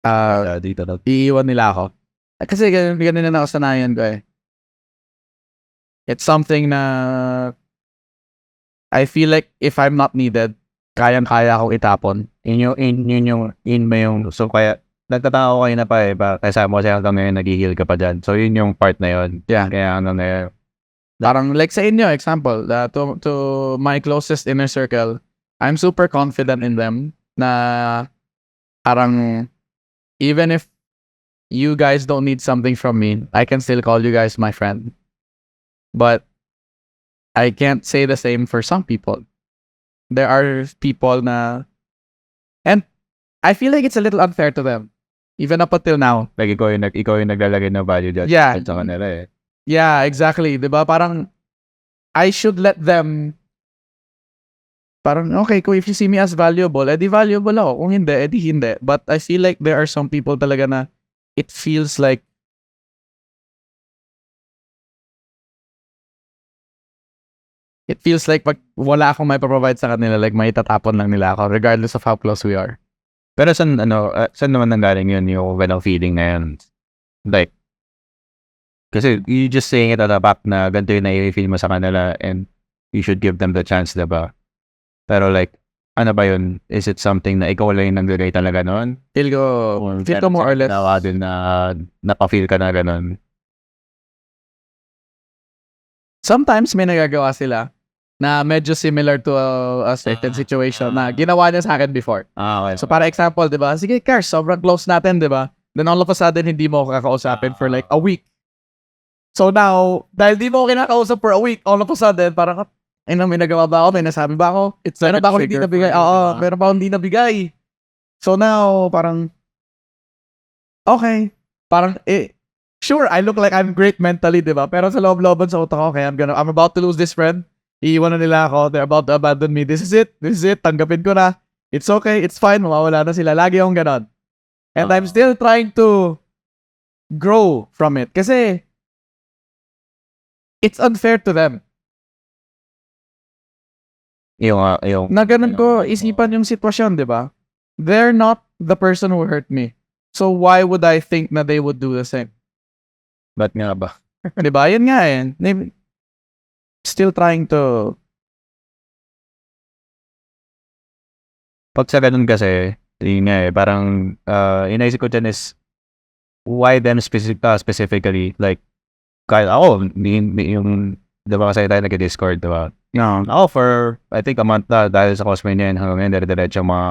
Dito na. iiwan nila ako. Kasi ganun na nakasanayan ko eh. It's something na I feel like if I'm not needed, kayang-kaya akong itapon. Yun ba yung, so kaya, nagtataka ko kayo na pa eh, kaysa mo siya hanggang ngayon nag-heal ka pa dyan. So yun yung part na yun. Yeah. Kaya ano na yun. Parang like sa inyo, example, to my closest inner circle, I'm super confident in them na parang even if you guys don't need something from me, I can still call you guys my friend. But I can't say the same for some people. There are people na, and I feel like it's a little unfair to them, even up until now. Like, ikaw yung naglalagay ng value judgment Yeah. sa kanila eh. Yeah, exactly. Diba? Parang, I should let them, parang, okay, kung if you see me as valuable, edi valuable ako. Kung hindi, edi hindi. But I feel like there are some people talaga na, it feels like, pag wala akong may provide sa kanila, like may tatapon lang nila ako, regardless of how close we are. Pero saan naman nanggaling yun yung ganong feeling na yun? Like, kasi you just saying it at the back na ganito yung nai-feel mo sa kanila and you should give them the chance, diba? Pero like, ano ba yun? Is it something na ikaw lang yung naglagay talaga nun? Feel ko more or less. Nawa din na napafeel ka na ganun. Sometimes may nagagawa sila na medyo similar to a certain situation na ginawa niya sa akin before. Okay. So para example, 'di ba? Sige, Cars, sobrang close natin, 'di ba? Then all of a sudden hindi mo ako kakausapin for like a week. So now, dahil di mo ako kinakausap for a week, all of a sudden parang may nagawa ba ako? May nasabi ba ako? It's like Meron a ba ako hindi trigger nabigay? for you, Oo, diba? meron ba ako hindi nabigay? So now, parang okay, parang sure, I look like I'm great mentally, 'di ba? Pero sa loob-looban sa utak ko, okay, I'm about to lose this friend. Iiwan na nila ako. They're about to abandon me. This is it. Tanggapin ko na. It's okay. It's fine. Mawawala na sila. Lagi akong ganon. And I'm still trying to grow from it. Kasi it's unfair to them. Yung Na ganun ko isipan yung sitwasyon, di ba? They're not the person who hurt me. So why would I think na they would do the same? ba't nga ba? Di ba? Yan nga eh. Still trying to... Pag sa ganun kasi, yun nga eh, parang inaisip ko dyan is why them specifically? Like, kahit ako, yung, diba kasi tayo nag-Discord, diba? No. Ako for, I think a month na dahil sa cosplay niya, hanggang ngayon, dire-diretso mga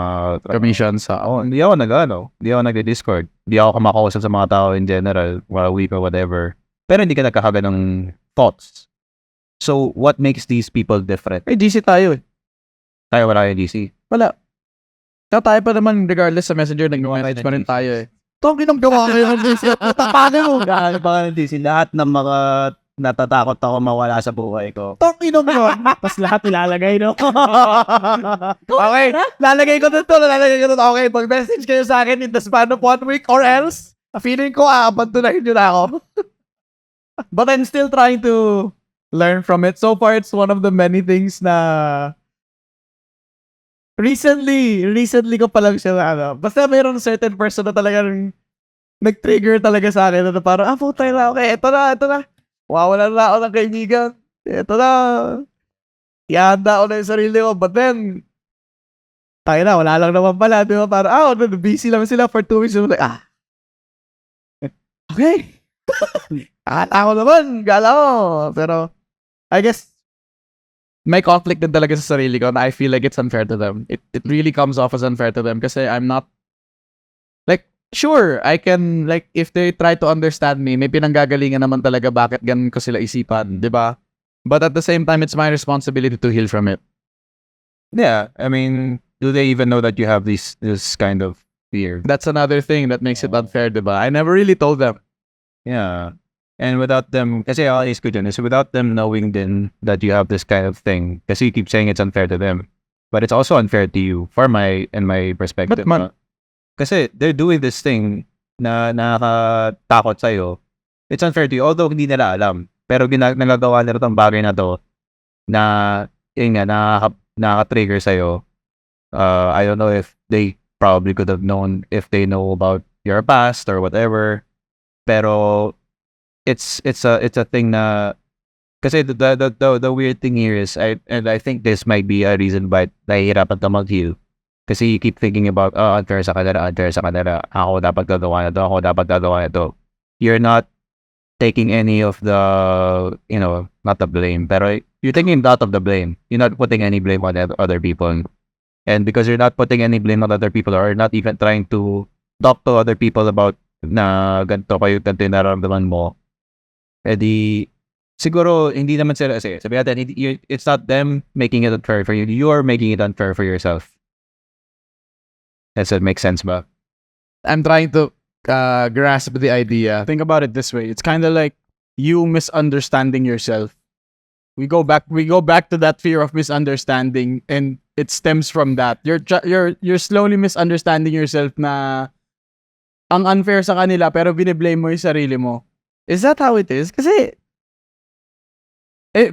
Commissions. hindi ako nag-Discord. Hindi ako kumakausap sa mga tao in general, for a week or whatever. Pero hindi ka nagkakaga ng thoughts. So, what makes these people different? DC tayo eh. Tayo wala yung DC. Wala. Kaya tayo pa naman, regardless sa messenger, nag-message pa rin tayo eh. Tong inong gawa kayo ng DC. Tapagan mo. Gaano pa ng DC? Lahat ng mga natatakot ako mawala sa buhay ko. Tong inong gawa. Tapos lahat ilalagay, no? Okay, lalagay ko dito. Okay, pag-message kayo sa akin in the span of 1 week or else, feeling ko, abandonahin nyo na ako. But I'm still trying to learn from it. So far, it's one of the many things na recently ko pa lang siya na basta mayroong certain person na talagang nag-trigger talaga sa akin na parang, putay na, okay, ito na. Wawalan na ako ng kaibigan. Ito na. Ihanda ko na yung sarili ko. But then, tayo na, wala lang naman pala. Di ba? Parang, busy lang sila for 2 weeks. I'm like, okay. Akala ko naman, gala ko. Pero, I guess, may conflict din talaga sa sarili ko na I feel like it's unfair to them. It really comes off as unfair to them kasi I'm not, like, sure, I can, like, if they try to understand me, may pinanggagalingan naman talaga bakit ganun ko sila isipan, di ba? But at the same time, it's my responsibility to heal from it. Yeah, I mean, do they even know that you have this kind of fear? That's another thing that makes it unfair, di ba? I never really told them. Yeah. And without them, kasi always ko dyan, is without them knowing then that you have this kind of thing, kasi you keep saying it's unfair to them, but it's also unfair to you, in my perspective. But Kasi they're doing this thing na nakakatakot sa'yo. It's unfair to you, although hindi nila alam. Pero nagagawa nila itong bagay na to na, yun nga, nakaka-trigger sa'yo. I don't know if they probably could have known if they know about your past or whatever. Pero it's a thing na kasi the weird thing here is I think this might be a reason why nahihirapan ka mag-heal. Kasi you keep thinking about unfair sa kanila. Ako dapat gagawa na to. You're not taking any of the, not the blame, pero you're taking a lot of the blame. You're not putting any blame on other people. And because you're not putting any blame on other people or not even trying to talk to other people about na ganito yung nararamdaman mo, edi siguro, hindi naman sila, kasi sabi natin, it's not them making it unfair for you. You're making it unfair for yourself. Does that make sense ba? I'm trying to grasp the idea. Think about it this way. It's kind of like you misunderstanding yourself. We go back to that fear of misunderstanding, and it stems from that. You're slowly misunderstanding yourself na ang unfair sa kanila pero bine-blame mo yung sarili mo. Is that how it is? Kasi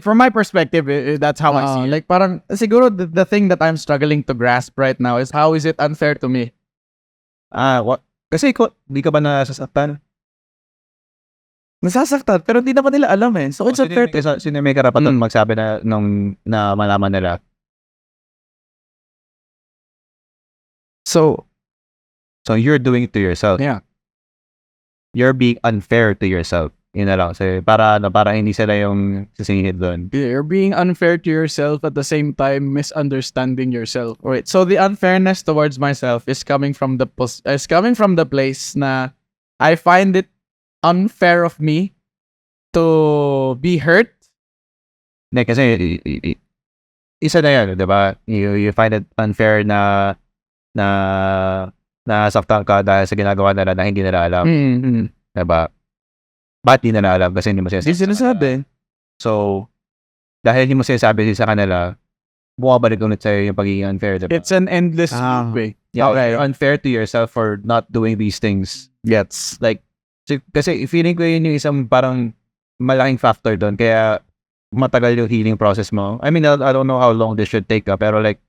from my perspective, that's how I see it. Like parang siguro the thing that I'm struggling to grasp right now is how is it unfair to me? What? Kasi di ka ba nasasaktan? Nasasaktan pero hindi naman nila alam eh. So it's unfair to Sino may karapatan magsabi na malaman nila? So you're doing it to yourself. Yeah. You're being unfair to yourself. Yun na lang. So, para hindi sila yung sisingit doon. you're being unfair to yourself at the same time misunderstanding yourself. Right. So the unfairness towards myself is coming from the place na I find it unfair of me to be hurt. Hindi, kasi isa na yan, di ba? You find it unfair na nasaktan ka dahil sa ginagawa nila na hindi nila alam. Di ba? Ba't di nila alam? Kasi hindi mo Hindi sinasabi. So, dahil hindi mo sinasabi sa kanila, bumabalik ulit sa'yo yung pagiging unfair, di ba? It's an endless loop eh. Yeah, Okay. you're unfair to yourself for not doing these things. Gets. Like, kasi feeling ko yun yung isang parang malaking factor doon. Kaya matagal yung healing process mo. I mean, I don't know how long this should take, pero like,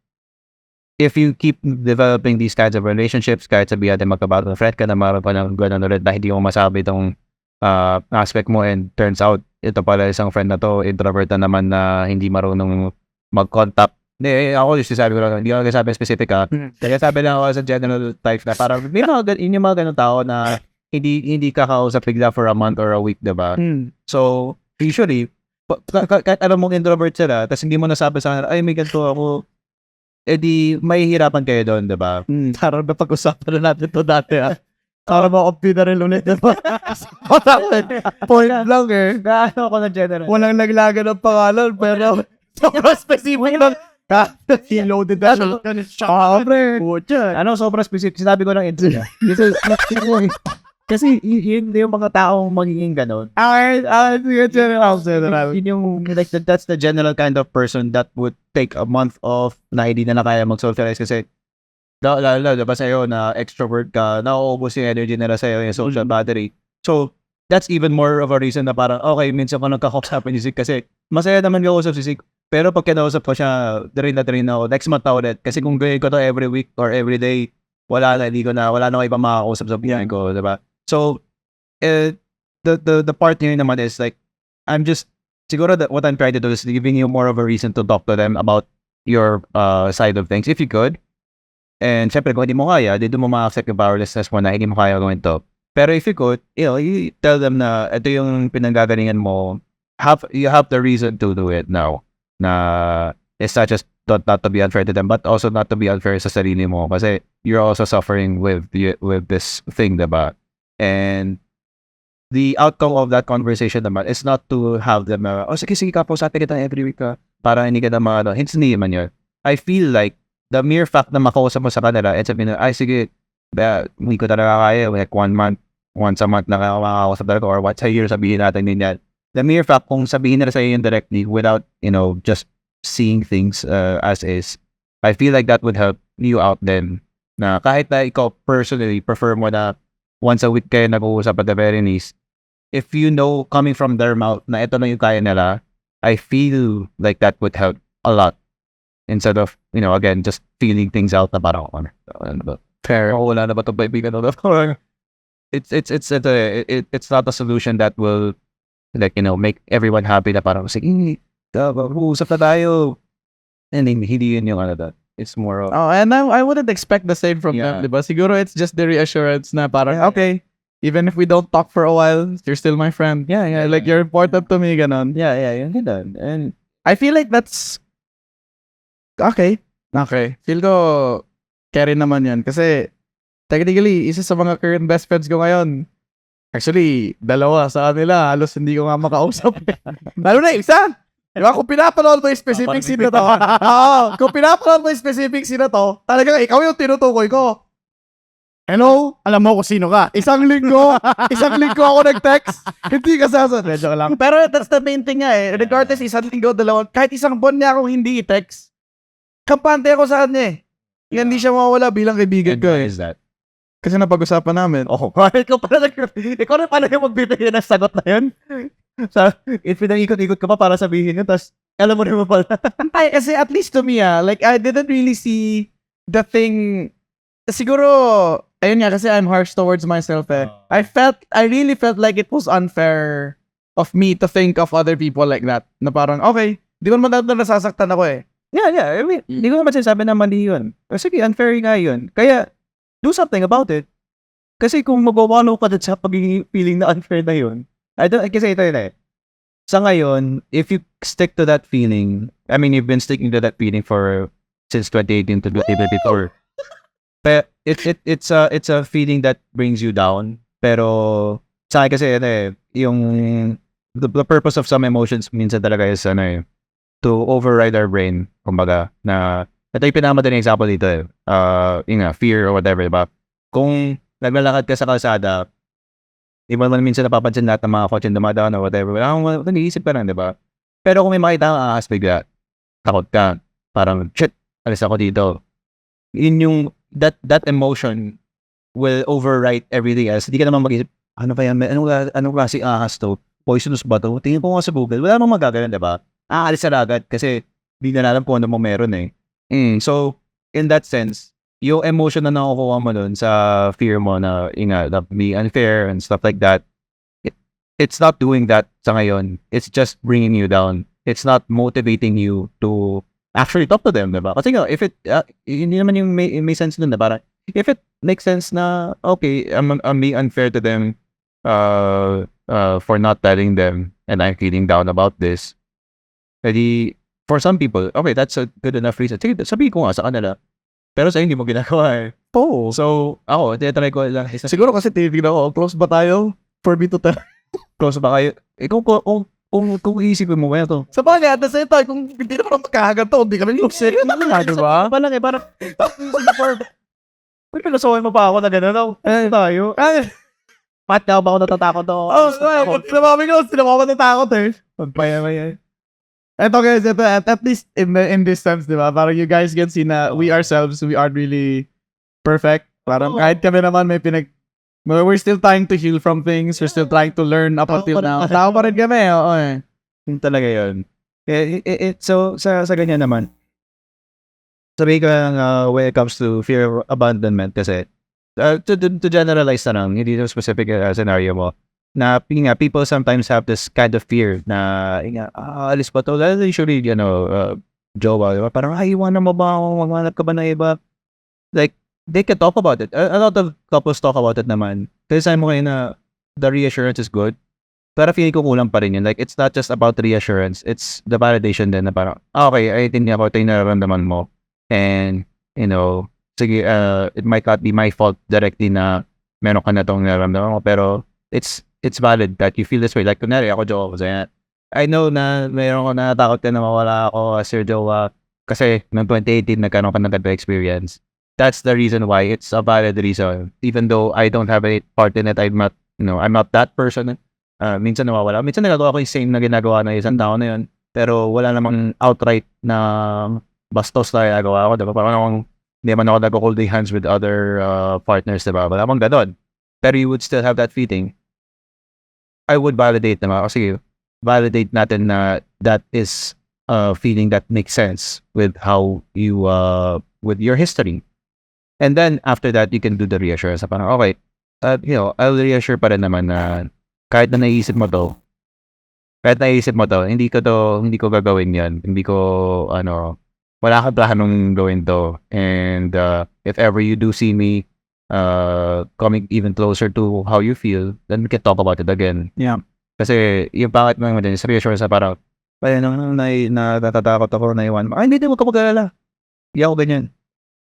if you keep developing these kinds of relationships, kahit sabihin natin magkabatang friend ka na meron pa ng gano'n ulit na hindi mo masabi itong aspect mo, and turns out, ito pala isang friend na to, introvert na naman na hindi marunong mag-contact. Hindi, ako yung sabi ko lang, hindi ko nagsasabi specific Kaya sabi lang ako sa general type na parang, yun yung mga ganun tao na hindi kakausap bigla for a month or a week, diba? So, usually, kahit alam mong introvert sila, tapos hindi mo nasabi sa kanila, ay, may ganito ako, di mahihirapan kayo doon, diba? Parang napag-usapan na natin to dati Para makompute rin ulit. Point lang eh. Gaano ako ng general? Walang naglaga ng pangalan, pero sobrang specific lang. He loaded that. Pre. Ano, sobrang specific. Sinabi ko lang ito. Kasi yun yung mga taong magiging ganon. Yun yung, like, that's the general kind of person that would take a month off na hindi na kaya mag-socialize kasi lalo diba sa'yo na extrovert ka, nauubos yung energy nila sa'yo, yung social battery. So, that's even more of a reason na parang, okay, minsan ko nagkakausapin si Sig kasi masaya naman kausap si Sig. Pero pag kinausap ko siya, drain na ako. Next month na ulit. Kasi kung gawin ko to every week or every day, wala na ako ibang makakausap sa buhay ko, diba? So, the part here naman is like, siguro that what I'm trying to do is giving you more of a reason to talk to them about your side of things, if you could. And syempre, kung hindi mo kaya, dito mo ma-accept yung powerlessness mo na hindi mo kaya gawin to. Pero if you could, you tell them na ito yung pinanggagalingan mo, you have the reason to do it now. Na it's not just not to be unfair to them, but also not to be unfair sa sarili mo. Kasi you're also suffering with this thing, diba? And the outcome of that conversation naman is not to have them, sige, kapausapin kita every week para hindi ka na hints hindi naman yun. I feel like the mere fact na makausap mo sa kanila and sabihin na, ay sige, hindi ko talaga kaya, like once a month na makakausap talaga or once a year sabihin natin din yan. The mere fact kung sabihin nila sa iyo directly without, just seeing things as is, I feel like that would help you out then. Na kahit na ikaw personally prefer mo na once a week kayo nag-uusap at the very least, if you know coming from their mouth na ito lang yung kaya nila, I feel like that would help a lot. Instead of, again, just feeling things out na parang, ano ba? Fair. Wala na ba ito, kaibigan? It's not a solution that will, like, make everyone happy na parang, sige, usap na tayo. And hindi yun yung that. It's more of, and I wouldn't expect the same from Yeah. them, diba? Siguro it's just the reassurance na parang, okay, even if we don't talk for a while, you're still my friend. yeah, Like, you're important to me, ganon. yun ganun. And I feel like that's okay. Feel ko carry naman yan. Kasi technically, isa sa mga current best friends ko ngayon, Actually, dalawa sa kanila, halos hindi ko nga makausap. Lalo na isa. Diba, kung pinapanood mo yung specific scene na to, kung pinapanood mo yung specific scene na to, talagang ikaw yung tinutukoy ko. Hello? Alam mo kung sino ka. Isang linggo ako nag-text. Hindi ka sasagot. Medyo lang. Pero that's the main thing nga eh. Regardless, isang linggo, dalawang, kahit isang buwan niya akong hindi i-text, kampante ako sa kanya eh. Hindi siya mawawala bilang kaibigan And ko why eh. is that? Kasi napag-usapan namin. Oh, ikaw na pala yung magbibigay ng sagot na yun. If pinang-ikot-ikot ka pa para sabihin yun, tapos alam mo naman pala. Ay, kasi at least to me like I didn't really see the thing. Siguro, ayun nga, kasi I'm harsh towards myself eh. I really felt like it was unfair of me to think of other people like that. Na parang, okay, di ba naman nasasaktan ako eh. Yeah. I mean, hindi ko naman sinasabi na mali yun. Sige, unfair nga yun. Kaya, do something about it. Kasi kung magwawalo ka dun sa pagiging feeling na unfair na yun, kasi ito yun eh. Sa ngayon, if you stick to that feeling, I mean, you've been sticking to that feeling since 2018 to 2024. But it's a feeling that brings you down. Pero sa akin kasi yung the purpose of some emotions minsan talaga is to override our brain, kumbaga, na ito yung pinamadaling example dito fear or whatever, diba? Kung naglalakad ka sa kalsada, di ba man minsan napapansin lahat ng mga kotse dumadaan or whatever, nag-iisip ka lang, diba? Pero kung may makita kang ahas bigla, takot ka, parang, shit, alis ako dito. Yun yung, that emotion will overwrite everything else. Hindi ka naman mag-isip, ano ba yan? Anong klase ahas to? Poisonous ba to? Tingin ko nga sa Google, wala namang magagalan, diba? Aalis na agad kasi hindi na alam kung ano mo meron eh. So, in that sense, yung emotion na nakukuha mo dun sa fear mo na be unfair and stuff like that, it's not doing that sa ngayon. It's just bringing you down. It's not motivating you to actually talk to them, diba? Kasi if it, hindi naman yung may sense dun, diba? If it makes sense na, okay, I'm being unfair to them for not telling them and I'm feeling down about this, edi, for some people, okay, that's a good enough reason. Sige, sabihin ko nga sa kanila. Pero sa hindi mo ginagawa eh. Oo. So, ako, tinatry ko lang. Siguro kasi tinitignan ko, close ba tayo for me to tell? Close ba kayo? Kung iisipin mo kaya to. Sa bagay, at the same time, kung hindi naman magkahagan to, hindi kami close eh. Diba? Parang Uy, pinasuhin mo pa ako na gano'n. Tayo. Pat na ba ako natatakot ako? Sinababi ko, sinababi ko natakot eh. Magpaya. Eto guys, at least in this sense, di ba? Parang you guys can see na we ourselves, we aren't really perfect. Parang kahit kami naman we're still trying to heal from things. We're still trying to learn up until now. Tao pa rin kami, oo eh. Yung talaga yun. So, sa ganyan naman, sabi ko when it comes to fear of abandonment kasi, to generalize na lang, hindi yung specific scenario mo, na people sometimes have this kind of fear na alis ba to? Usually, jowa, diba? Parang, iwanan mo ba ako? Maghanap ka ba na iba? Like, they can talk about it. A lot of couples talk about it naman. Kasi sabi mo kayo na the reassurance is good. Pero feeling ko kulang pa rin yun. Like, it's not just about reassurance. It's the validation din na parang, okay, I think ako ito yung nararamdaman mo. And, sige, it might not be my fault directly na meron ka na itong nararamdaman mo. Pero, it's valid that you feel this way. Like, kunwari, ako, Jowa, kasi I know na mayroon ko natakot ka na mawala ako as your Jowa kasi noong 2018 nagkaroon ka ng bad experience. That's the reason why. It's a valid reason. Even though I don't have any part in it, I'm not that person. Minsan nawawala. Minsan nagagawa ko yung same na ginagawa ng isang tao na yun. Pero wala namang outright na bastos na ginagawa ko. Diba? Parang hindi man ako nag-holding hands with other partners. Diba? Wala namang ganon. Pero you would still have that feeling. I would validate naman. O sige, validate natin na that is a feeling that makes sense with how you, with your history. And then, after that, you can do the reassurance. Parang, okay, I'll reassure pa rin naman na kahit na naisip mo to, hindi ko gagawin yan. Hindi ko, wala ka planong gawin to. And if ever you do see me coming even closer to how you feel, then we can talk about it again. Yeah. Kasi yung pangit mo din, sa reassurance na parang, natatakot ako na iwan mo. Hindi, huwag ka mag-alala. Hindi ako ganyan.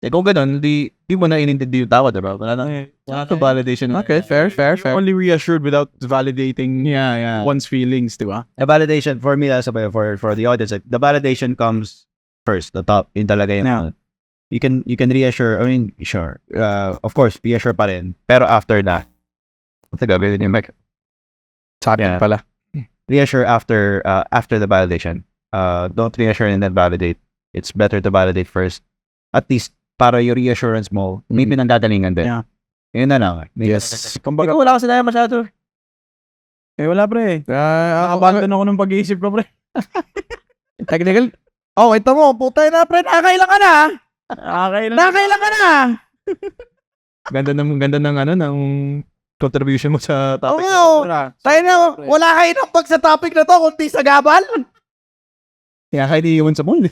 kung ganun, di mo na inintindi yung tao, diba? Wala na validation. Okay, fair. Only reassured without validating one's feelings, di ba? The validation, for me, for the audience, like, the validation comes first, the top, yun talaga yung, Yeah. you can reassure, I mean, sure, of course, reassure pa rin, pero after that, gawin yung mic. Sa akin Yeah. pala. Reassure after the validation. Don't reassure and then validate. It's better to validate first. At least, para yung reassurance mo, may pinanggagalingan din. Yeah. Yun na lang. Yes. Kumbaga, Ikaw, wala kasi na masyado. wala pre. Nakabandon ako ng pag-iisip ko, pre. Technical. Oh, ito mo. Putay na, pre. Nakakailan ka na. Nakakailan ka na. Ganda ng ng contribution mo sa topic. Oo. Tayo na, wala kayo ng pag sa topic na to, kundi sa gabal. Kaya kahit iiwan sa mall.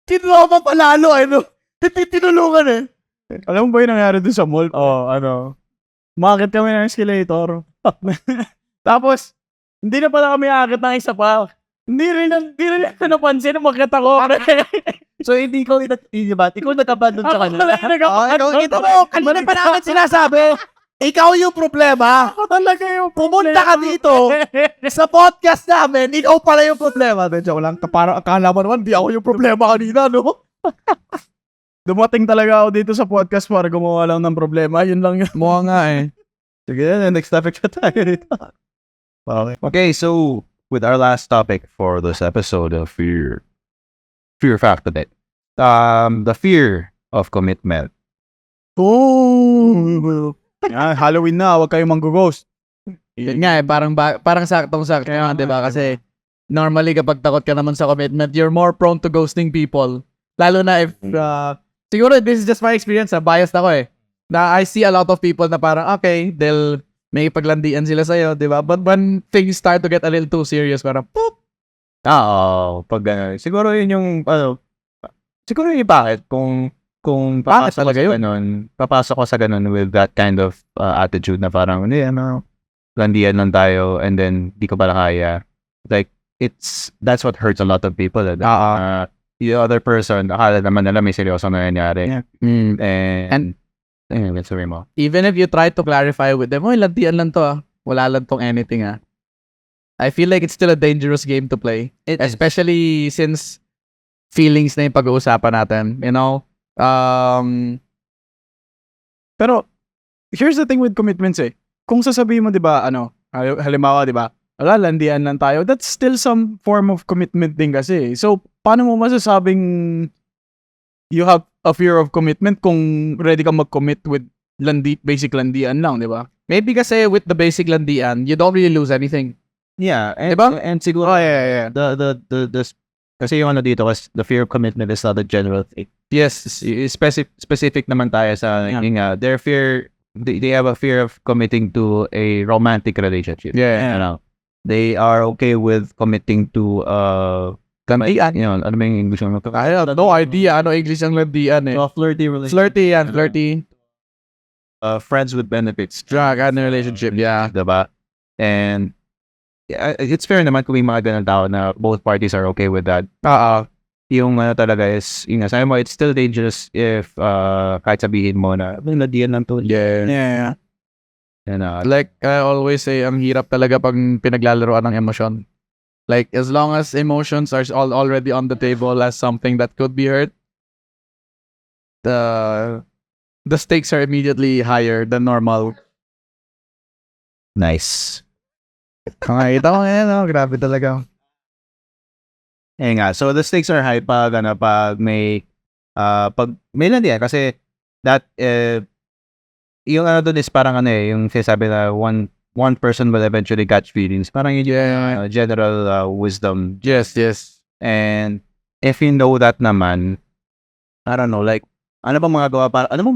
Tinulungan pa palalo, ano? Tinulungan eh. Alam mo ba yung nangyari dun sa mall? Umakit kami ng escalator. Tapos, hindi na pala kami akit ng isa pa. Hindi rin ako napansin na makita ko. So, hindi ko, diba? Ikaw nagkabandon sa kanya. Kita mo, kanina pa namin sinasabi, ikaw yung problema. Ako talaga yung Pumunta ka dito sa podcast namin, ikaw pala yung problema. De, joke lang. Parang akala mo naman, di ako yung problema kanina, no? Dumating talaga ako dito sa podcast para gumawa lang ng problema. Yun lang yun. Mukha nga eh. Sige na, next topic na tayo dito. Okay, so, with our last topic for this episode of fear factor, the fear of commitment. Halloween na, huwag kayong manggo-ghost. Yun nga eh, parang saktong-sakto nga, di ba? Kasi normally kapag takot ka naman sa commitment, you're more prone to ghosting people. Lalo na if, siguro this is just my experience, biased ako eh. Na I see a lot of people na parang, okay, may paglandian sila sa'yo, di ba? But when things start to get a little too serious, parang, poop! Pag siguro yun yung, siguro yung bakit, kung Bakit papasok talaga ko sa yun? ganun, papasok ko sa ganun with that kind of attitude na parang, hindi, landian lang tayo, and then, di ko pala kaya. Like, that's what hurts a lot of people. The other person, akala naman nila may seryoso na nangyari. Yeah. And that's sabi mo. Even if you try to clarify with them, landian lang to wala lang tong anything I feel like it's still a dangerous game to play. Especially since feelings na yung pag-uusapan natin, you know? Pero, here's the thing with commitments eh. Kung sasabihin mo, di ba, halimbawa, di ba, landian lang tayo, that's still some form of commitment din kasi. So, paano mo masasabing you have a fear of commitment kung ready ka mag-commit with basic landian lang, di ba? Maybe kasi with the basic landian, you don't really lose anything. Yeah, and, Diba? and siguro, yeah. the kasi yung dito, kasi the fear of commitment is not a general thing. Yes. Specific naman tayo sa, their fear, they have a fear of committing to a romantic relationship. Yeah. They are okay with committing to Landian. ano ba yung English mo? I have no idea ano English ang landian eh. Flirty relationship. Flirty. Friends with benefits. Drag and relationship, yeah. Diba? And it's fair naman kung may mga ganun tao na both parties are okay with that. Yung talaga is, sabi mo, it's still dangerous if kahit sabihin mo na, landian lang to. Yeah. And, Like I always say, ang hirap talaga pag pinaglalaroan ng emosyon. Like as long as emotions are already on the table as something that could be hurt, the stakes are immediately higher than normal. nice. Kakakita ko ngayon, grabe talaga. So the stakes are high pag may landian kasi that yung doon is parang yung sinasabi na one person will eventually catch feelings. Parang yun yung general wisdom. Yes. And if you know that naman, I don't know, like, ano ba magagawa ano mo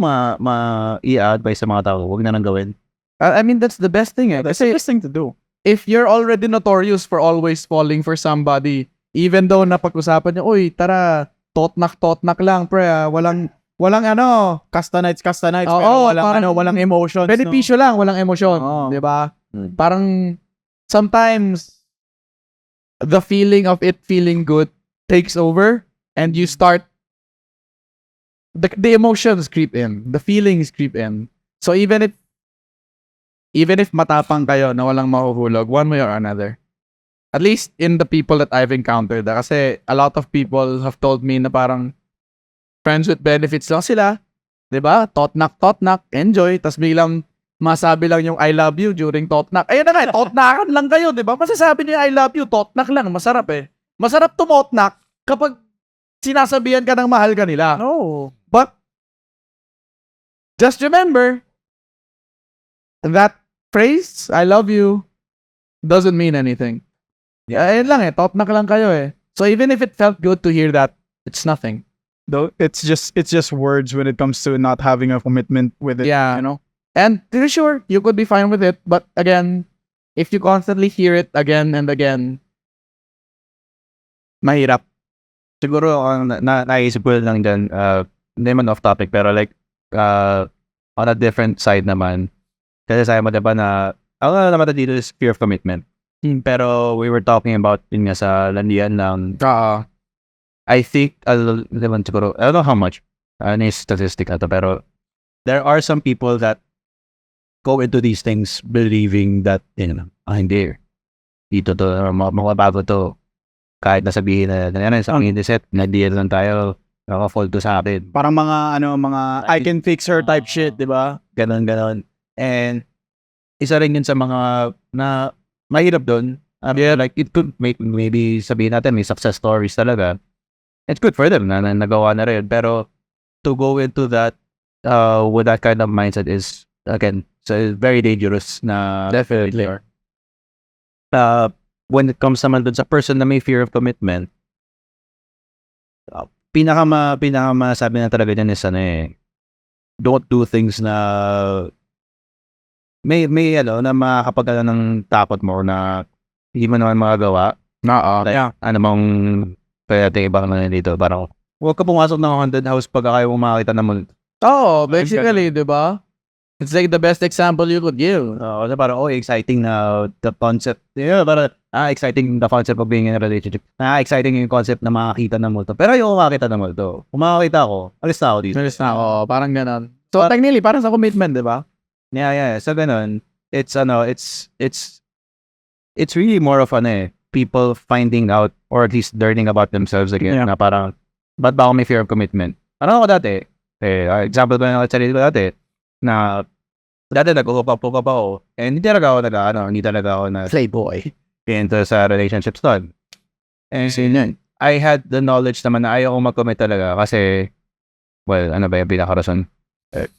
i-advise sa mga tao? Huwag na nang gawin. I mean, that's the best thing That's Kasi the best thing to do. if you're already notorious for always falling for somebody, even though napag-usapan niyo, uy, tara, totnak lang, pre, walang Casta nights, Oo, pero walang emotions. benepisyo lang, walang emosyon, Oo. 'di ba? Hmm. Parang sometimes the feeling of it feeling good takes over and you start the emotions creep in, the feelings creep in. So even if matapang kayo na walang mahuhulog one way or another, at least in the people that I've encountered, kasi a lot of people have told me na parang friends with benefits lang sila, 'di ba? Totnak, enjoy, tas biglang masabi lang yung I love you during totnak. Ayun na nga, totnakan lang kayo, 'di ba? Masasabi niyo I love you, totnak lang, masarap eh. Masarap tumotnak kapag sinasabihan ka ng mahal ka nila. No. But just remember that phrase, I love you, doesn't mean anything. Ayun lang eh, totnak lang kayo eh. So even if it felt good to hear that, it's nothing. Though it's just words when it comes to not having a commitment with it. Yeah. You know? And to be sure, you could be fine with it, but again, if you constantly hear it again and again, mahirap. Siguro, naisip ko lang dyan, hindi man off topic, pero like, on a different side naman, kasi sabi mo diba na, ako na naman dito is fear of commitment. Pero we were talking about, yun nga sa landian lang, I think, naman siguro, I don't know how much, ano yung statistic na to, pero there are some people that go into these things believing that, hindi, dito to, bago to, kahit nasabihin na, sa set, na-deal lang tayo, naka-fall to sa akin. Parang mga I can fix her type shit, di ba? Ganon. And, isa rin yun sa mga, na, mahirap doon. Like, it could maybe sabihin natin, may success stories talaga. It's good for them na nagawa na rin. Pero, to go into that, with that kind of mindset is, again, so very dangerous na. Definitely. When it comes naman dun sa person na may fear of commitment, pinaka talaga dyan is don't do things na may na makakapagala ng takot mo na hindi mo naman magagawa. Like, ano mong pwede ibang na dito, parang huwag ka pumasok ng haunted house pag ayaw mo makakita ng multo. Basically, di ba? It's like the best example you could give. Kasi parang, exciting na the concept. Parang, exciting the concept of being in a relationship. Exciting yung concept na makakita ng multo. Pero ayoko makakita ng multo. Kung makakita ako, alis na ako dito. Parang ganon. So, technically, parang sa commitment, di ba? Yeah. So, ganon. It's really more of people finding out or at least learning about themselves again. Yeah. Na parang, ba't ba ako may fear of commitment? Ano ako dati? Example ba yung sarili ko dati? Na dati nag-hook-up ako and hindi talaga ako na Playboy. into sa relationships doon. And I had the knowledge naman na ayaw ko mag-commit talaga kasi, well, ano ba yung pinaka-rason?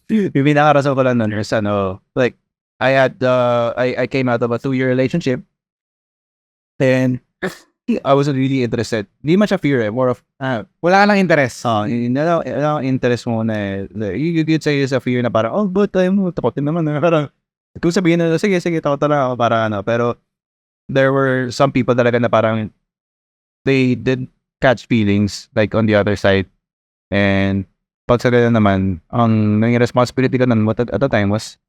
Yung pinaka-rason ko lang nun is like, I came out of a 2-year relationship and I wasn't really interested. Hindi man siya fear more of, Wala ka lang interest. interest mo na you'd say it's a fear na parang, but takot din naman. Parang, kung sabihin na, sige, takot na ako, para pero there were some people talaga na parang, they did catch feelings, like on the other side. And, pag sa ganyan naman, ang naging responsibility ko nun at the time was,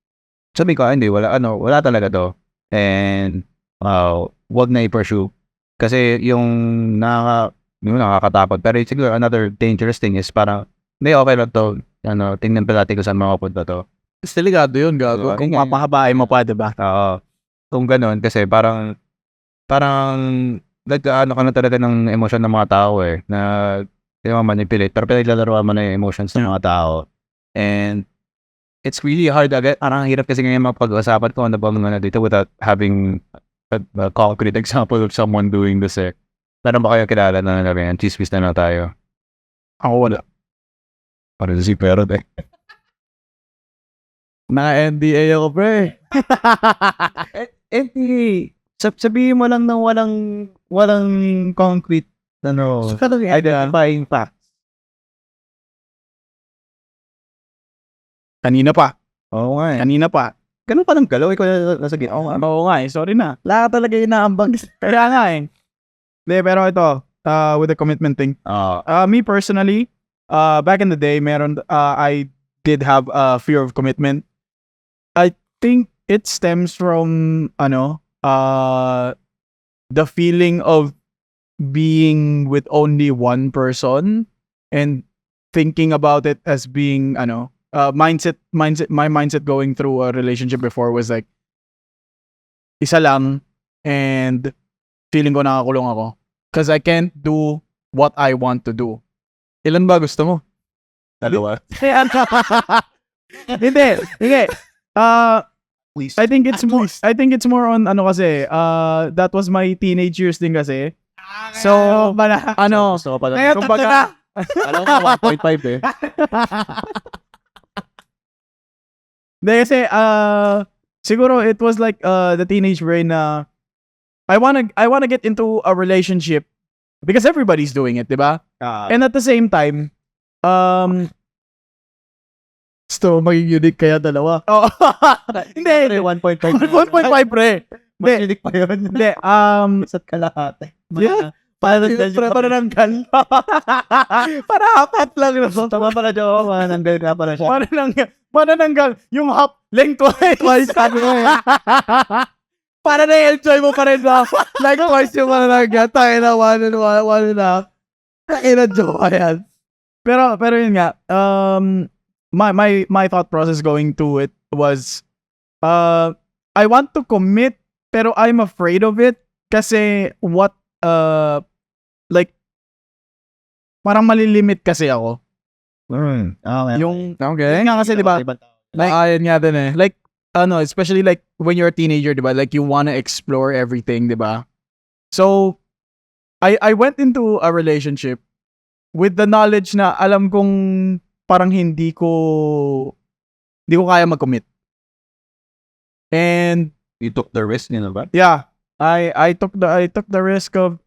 sabi ko, hindi, wala talaga to. And, wag na i-pursue. Kasi yung nakakatakot. Pero siguro another dangerous thing is parang, hindi, okay lang to. Tingnan pa natin kung saan makapunta to. Delikado yun, gago. Kung mapahabain mo pa, di ba? Oo. Kung ganun, kasi parang, nag-ano ka na talaga ng emosyon ng mga tao na, hindi mo manipulate, pero pinaglalaroan mo na yung emotions ng mga tao. And, it's really hard agad. Parang hirap kasi ngayon mapag-usapan ko ano ba mga dito without having a concrete example of someone doing this Meron ba kayo kilala na nalaman? Chismis na tayo. Ako wala. Parang si Perot Naka-NDA ako, pre. Sabihin mo lang na walang concrete identifying facts. Kanina pa. Oo nga Kanina pa. Ganun pa ng galaw. Ikaw nasa gitna. Oo nga sorry na. Wala ka talaga inaambang. Kaya nga Hindi, pero ito, with the commitment thing. Me personally, back in the day, I did have a fear of commitment. I think it stems from, the feeling of being with only one person and thinking about it as being my mindset going through a relationship before was like isa lang and feeling ko nakakulong ako because I can't do what I want to do. Ilan ba gusto mo? Dalawa. Hindi. Please. I think it's more on kasi that was my teenage years din kasi. So, Gusto ko pala. Ngayon, tatlo na. Alam ko, 1.5 eh. Hindi kasi siguro it was like the teenage brain na I wanna get into a relationship because everybody's doing it, 'di ba? And at the same time, gusto mo maging unique kaya dalawa. Oh. Hindi. 1.5. 1.5 pre. Mas unique pa yun. Hindi. Isa't kalahati. Yeah. Para Panananggal. Para apat lang. Tama pala, Joe. Manananggal ka pala siya. Panananggal. Yung hop, length twice. Para na-enjoy mo pa rin ba? Like twice yung panananggal. Tayo na, one and a half. Tayo na, Joe. Ayan. Pero yun nga, my thought process going to it was, I want to commit, pero I'm afraid of it kasi like, parang malilimit kasi ako. Okay. Yung, Okay. yun nga kasi, di ba? Like, Ayun nga din eh. Like, especially like when you're a teenager, di ba? Like, you wanna explore everything, di ba? So, I went into a relationship with the knowledge na alam kong parang hindi ko kaya mag-commit. And You took the risk, yun ba? yeah, I took the risk of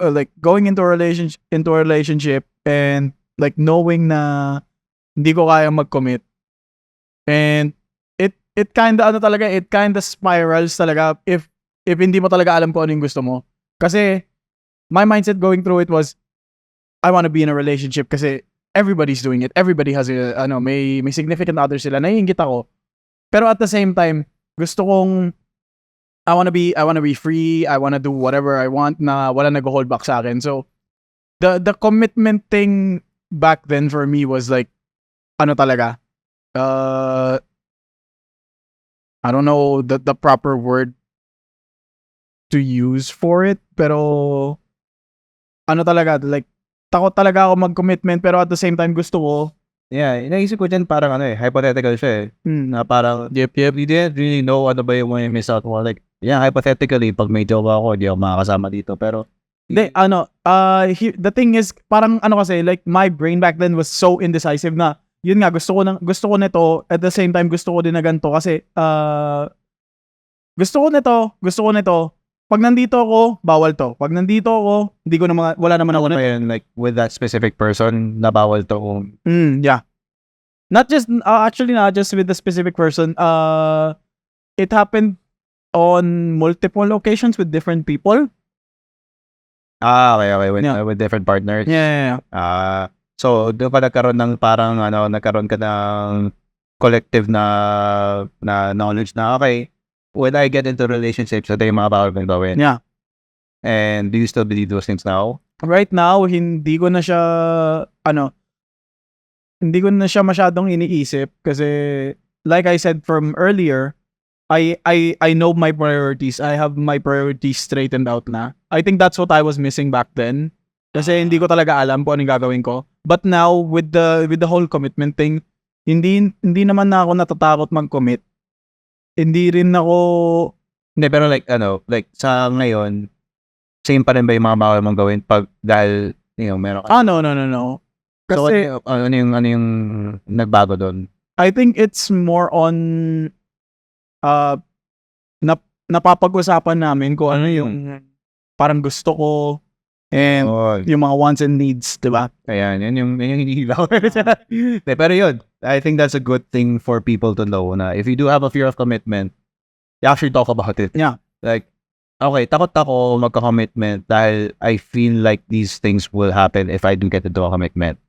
like going into a relationship and like knowing na hindi ko kaya mag-commit. And it kind of spirals talaga if hindi mo talaga alam kung ano yung gusto mo. Kasi my mindset going through it was I want to be in a relationship kasi everybody's doing it. Everybody has may significant other sila. Naiingit ako. Pero at the same time, gusto kong I wanna be free. I wanna do whatever I want na wala nag-hold back sa akin. So the commitment thing back then for me was like talaga. I don't know the proper word to use for it, pero talaga, like takot talaga ako mag-commitment pero at the same time gusto ko. Yeah, inaisip ko dyan parang hypothetical siya eh. Na parang, Yep. you didn't really know ano ba yung may miss out mo. Like, yeah, hypothetically, pag may jowa ako, hindi ako makakasama dito. Pero, Hindi, the thing is, parang kasi, like, my brain back then was so indecisive na, yun nga, gusto ko nito, at the same time, gusto ko din na ganito, kasi, gusto ko nito, pag nandito ako, bawal to. Pag nandito ako, hindi ko na wala naman ako ano pa yun, like, with that specific person, nabawal to kung, yeah. Not just, actually not just with the specific person, it happened on multiple occasions with different people. okay, Yeah. with different partners. Yeah. So, doon pa nagkaroon ka ng collective na knowledge na, okay, when I get into relationships, ito yung mga bawal kong gawin. Yeah. And do you still believe those things now? Right now, hindi ko na siya masyadong iniisip kasi like I said from earlier, I know my priorities. I have my priorities straightened out na. I think that's what I was missing back then. Kasi hindi ko talaga alam kung anong gagawin ko. But now with the whole commitment thing, hindi naman na ako natatakot mag-commit. Hindi rin ako Hindi, pero like sa ngayon, same pa rin ba yung mga bawal mong gawin pag dahil meron ka? no. So, Kasi ano yung nagbago doon? I think it's more on napapag-usapan namin kung ano yung parang gusto ko and yung mga wants and needs, di ba? Ayan, yun yung hinihilaw. Pero yun, I think that's a good thing for people to know na if you do have a fear of commitment, you actually talk about it. Yeah. Like, okay, takot ako magka-commitment dahil I feel like these things will happen if I do get into a commitment.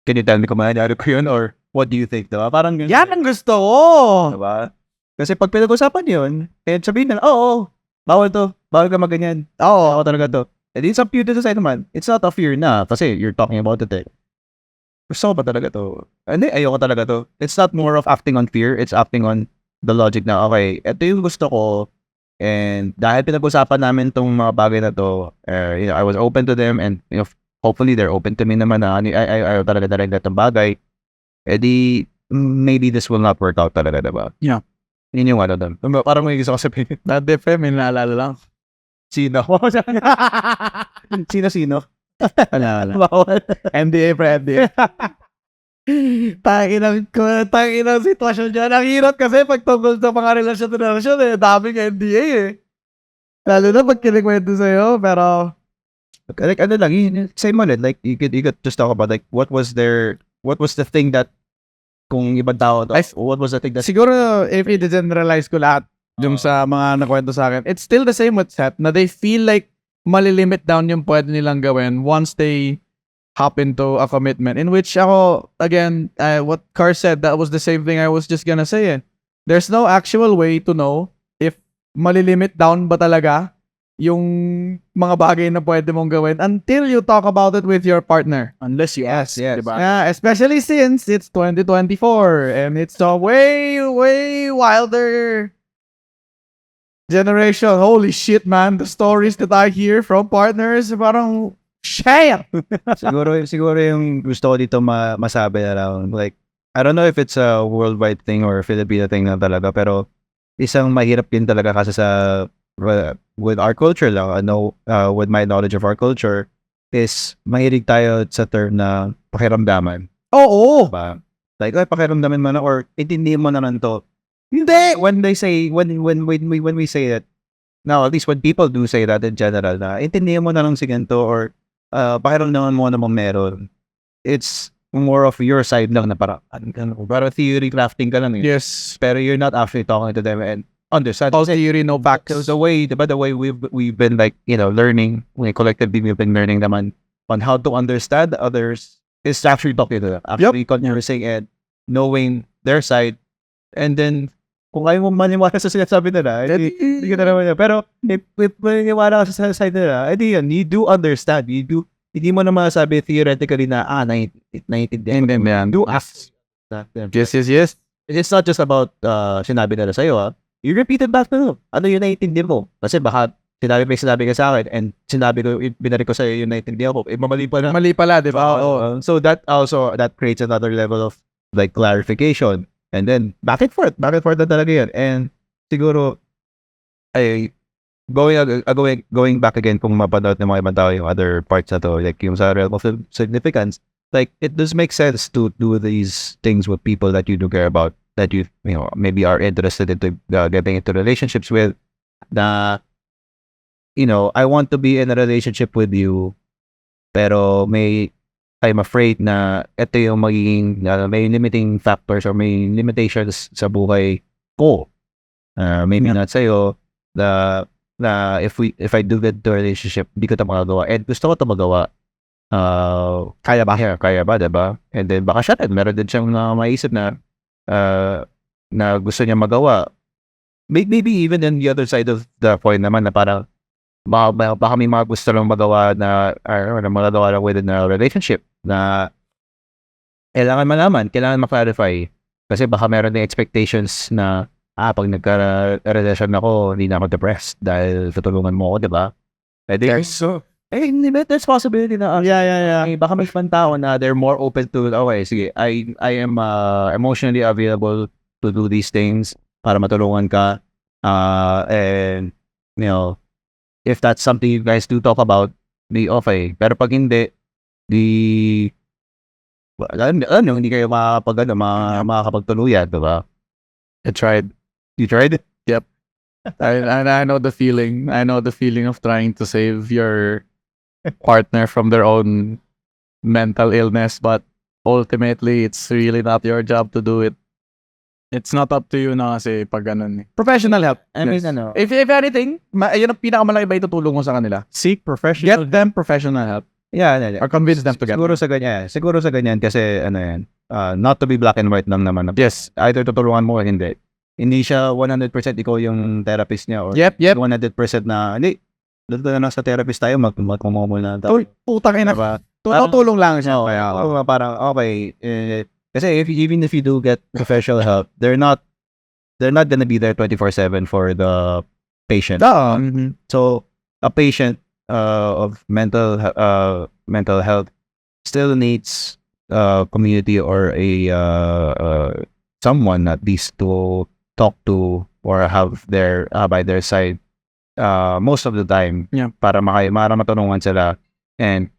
Can you tell me kung mangyari ko yun or what do you think, diba? Parang ganun. Yan ang gusto ko! Diba? Kasi pag pinag-usapan yun, sabihin na, bawal to. Bawal ka magganyan. Oo. Ako talaga to. And it's up to you to decide naman. It's not a fear na kasi you're talking about it eh. Gusto ko ba talaga to? Hindi, ayoko talaga to. It's not more of acting on fear. It's acting on the logic na, okay, ito yung gusto ko. And dahil pinag-usapan namin tong mga bagay na to, I was open to them and hopefully they're open to me naman na ayaw talaga itong bagay. Maybe this will not work out talaga, diba? Yeah. Yun yung ano doon. Parang may gusto ko sabihin. Na-defe, may naalala lang. Sino? Sino? Wala. Bawal. NDA, pre, NDA. Tangin ang sitwasyon dyan. Ang hirap kasi pag tungkol sa mga relasyon eh. Daming NDA eh. Lalo na pag kinikwento sa'yo, pero... Like, ano lang, same ulit. Like, you could just talk about, like, what was the thing that, kung ibang tao to, what was the thing that... Siguro, if i-generalize ko lahat, yung sa mga nakwento sa akin, it's still the same with Seth, na they feel like malilimit down yung pwede nilang gawin once they hop into a commitment. In which ako, again, what Car said, that was the same thing I was just gonna say. There's no actual way to know if malilimit down ba talaga yung mga bagay na pwede mong gawin until you talk about it with your partner. Unless you ask, yes. diba? Yeah, especially since it's 2024 and it's a way wilder generation. Holy shit, man. The stories that I hear from partners, parang shit. siguro yung gusto ko dito masabi na lang, like, I don't know if it's a worldwide thing or Filipino thing na talaga, pero isang mahirap din talaga kasi sa with our culture lang, with my knowledge of our culture, is mahilig tayo sa term na pakiramdaman. Oo. Diba? Like, pakiramdaman mo na or intindihin mo na lang to. Hindi! When we say that, now, at least when people do say that in general, na intindihin mo na lang si ganito or pakiramdaman mo namang meron. It's more of your side lang na parang theory crafting ka lang eh. Yes. Pero you're not actually talking to them and understand. All theory, no facts. So the way we've been like, learning, collectively we've been learning naman on how to understand others is actually talking to them, actually conversing and knowing their side. And then, kung ayaw mo maniwala sa sinasabi nila, hindi ka na naman yan. Pero, if maniwala ka sa side nila, yun, you do understand. Hindi mo na masabi theoretically na, naiintindihan ko. Yan. Do ask. Yes. It's not just about sinabi nila sa'yo, you repeat it back to them. Ano yung naiintindihan mo? Kasi baka sinabi ka sa akin and binalik ko sa'yo yung naiintindihan ko. Mamali pa na. Mali pala, di ba? Oo. So that creates another level of like clarification. And then, back and forth na talaga yun. And siguro, going back again kung mapanood ng mga ibang tao yung other parts na to, like yung sa realm of significance, like it does make sense to do these things with people that you do care about, that you maybe are interested into getting into relationships with, na, I want to be in a relationship with you, pero I'm afraid na ito yung magiging may limiting factors or may limitations sa buhay ko. Maybe not sa'yo, na if I do get into a relationship, hindi ko ito magagawa. And gusto ko ito magawa. Kaya ba, diba? And then baka siya meron din siyang maisip na gusto niya magawa. Maybe even in the other side of the point naman na parang baka may mga gusto lang magawa na magagawa lang within a relationship na kailangan malaman, kailangan ma-clarify. Kasi baka meron din expectations na pag nagka-relasyon ako, hindi na ako depressed dahil tutulungan mo ako, diba? There's possibility na baka may ibang tao na they're more open to, okay, sige, I am emotionally available to do these things para matulungan ka. And, if that's something you guys do talk about, di okay. Pero pag hindi, hindi kayo makakapagtuluyan, diba? I tried. You tried? Yep. I know the feeling. I know the feeling of trying to save your partner from their own mental illness, but ultimately, it's really not your job to do it. It's not up to you na kasi pag ganun eh. Professional help. I mean, If anything, yun ang pinakamalaki ba itutulong mo sa kanila? Seek professional. Get them professional help. Yeah. Or convince them to get Siguro sa ganyan kasi not to be black and white lang naman. Yes. Either tutulungan mo o hindi. Hindi siya 100% ikaw yung therapist niya or Yep. 100% na hindi. Doon na lang sa therapist tayo, magmamamol na tayo. Putang ina. Diba? Tutulong lang siya. No, parang okay. Kasi even if you do get professional help, they're not gonna be there 24/7 for the patient. Oo. So a patient of mental health still needs community or a someone at least to talk to or have their by their side most of the time. Yeah. Para matulungan sila. And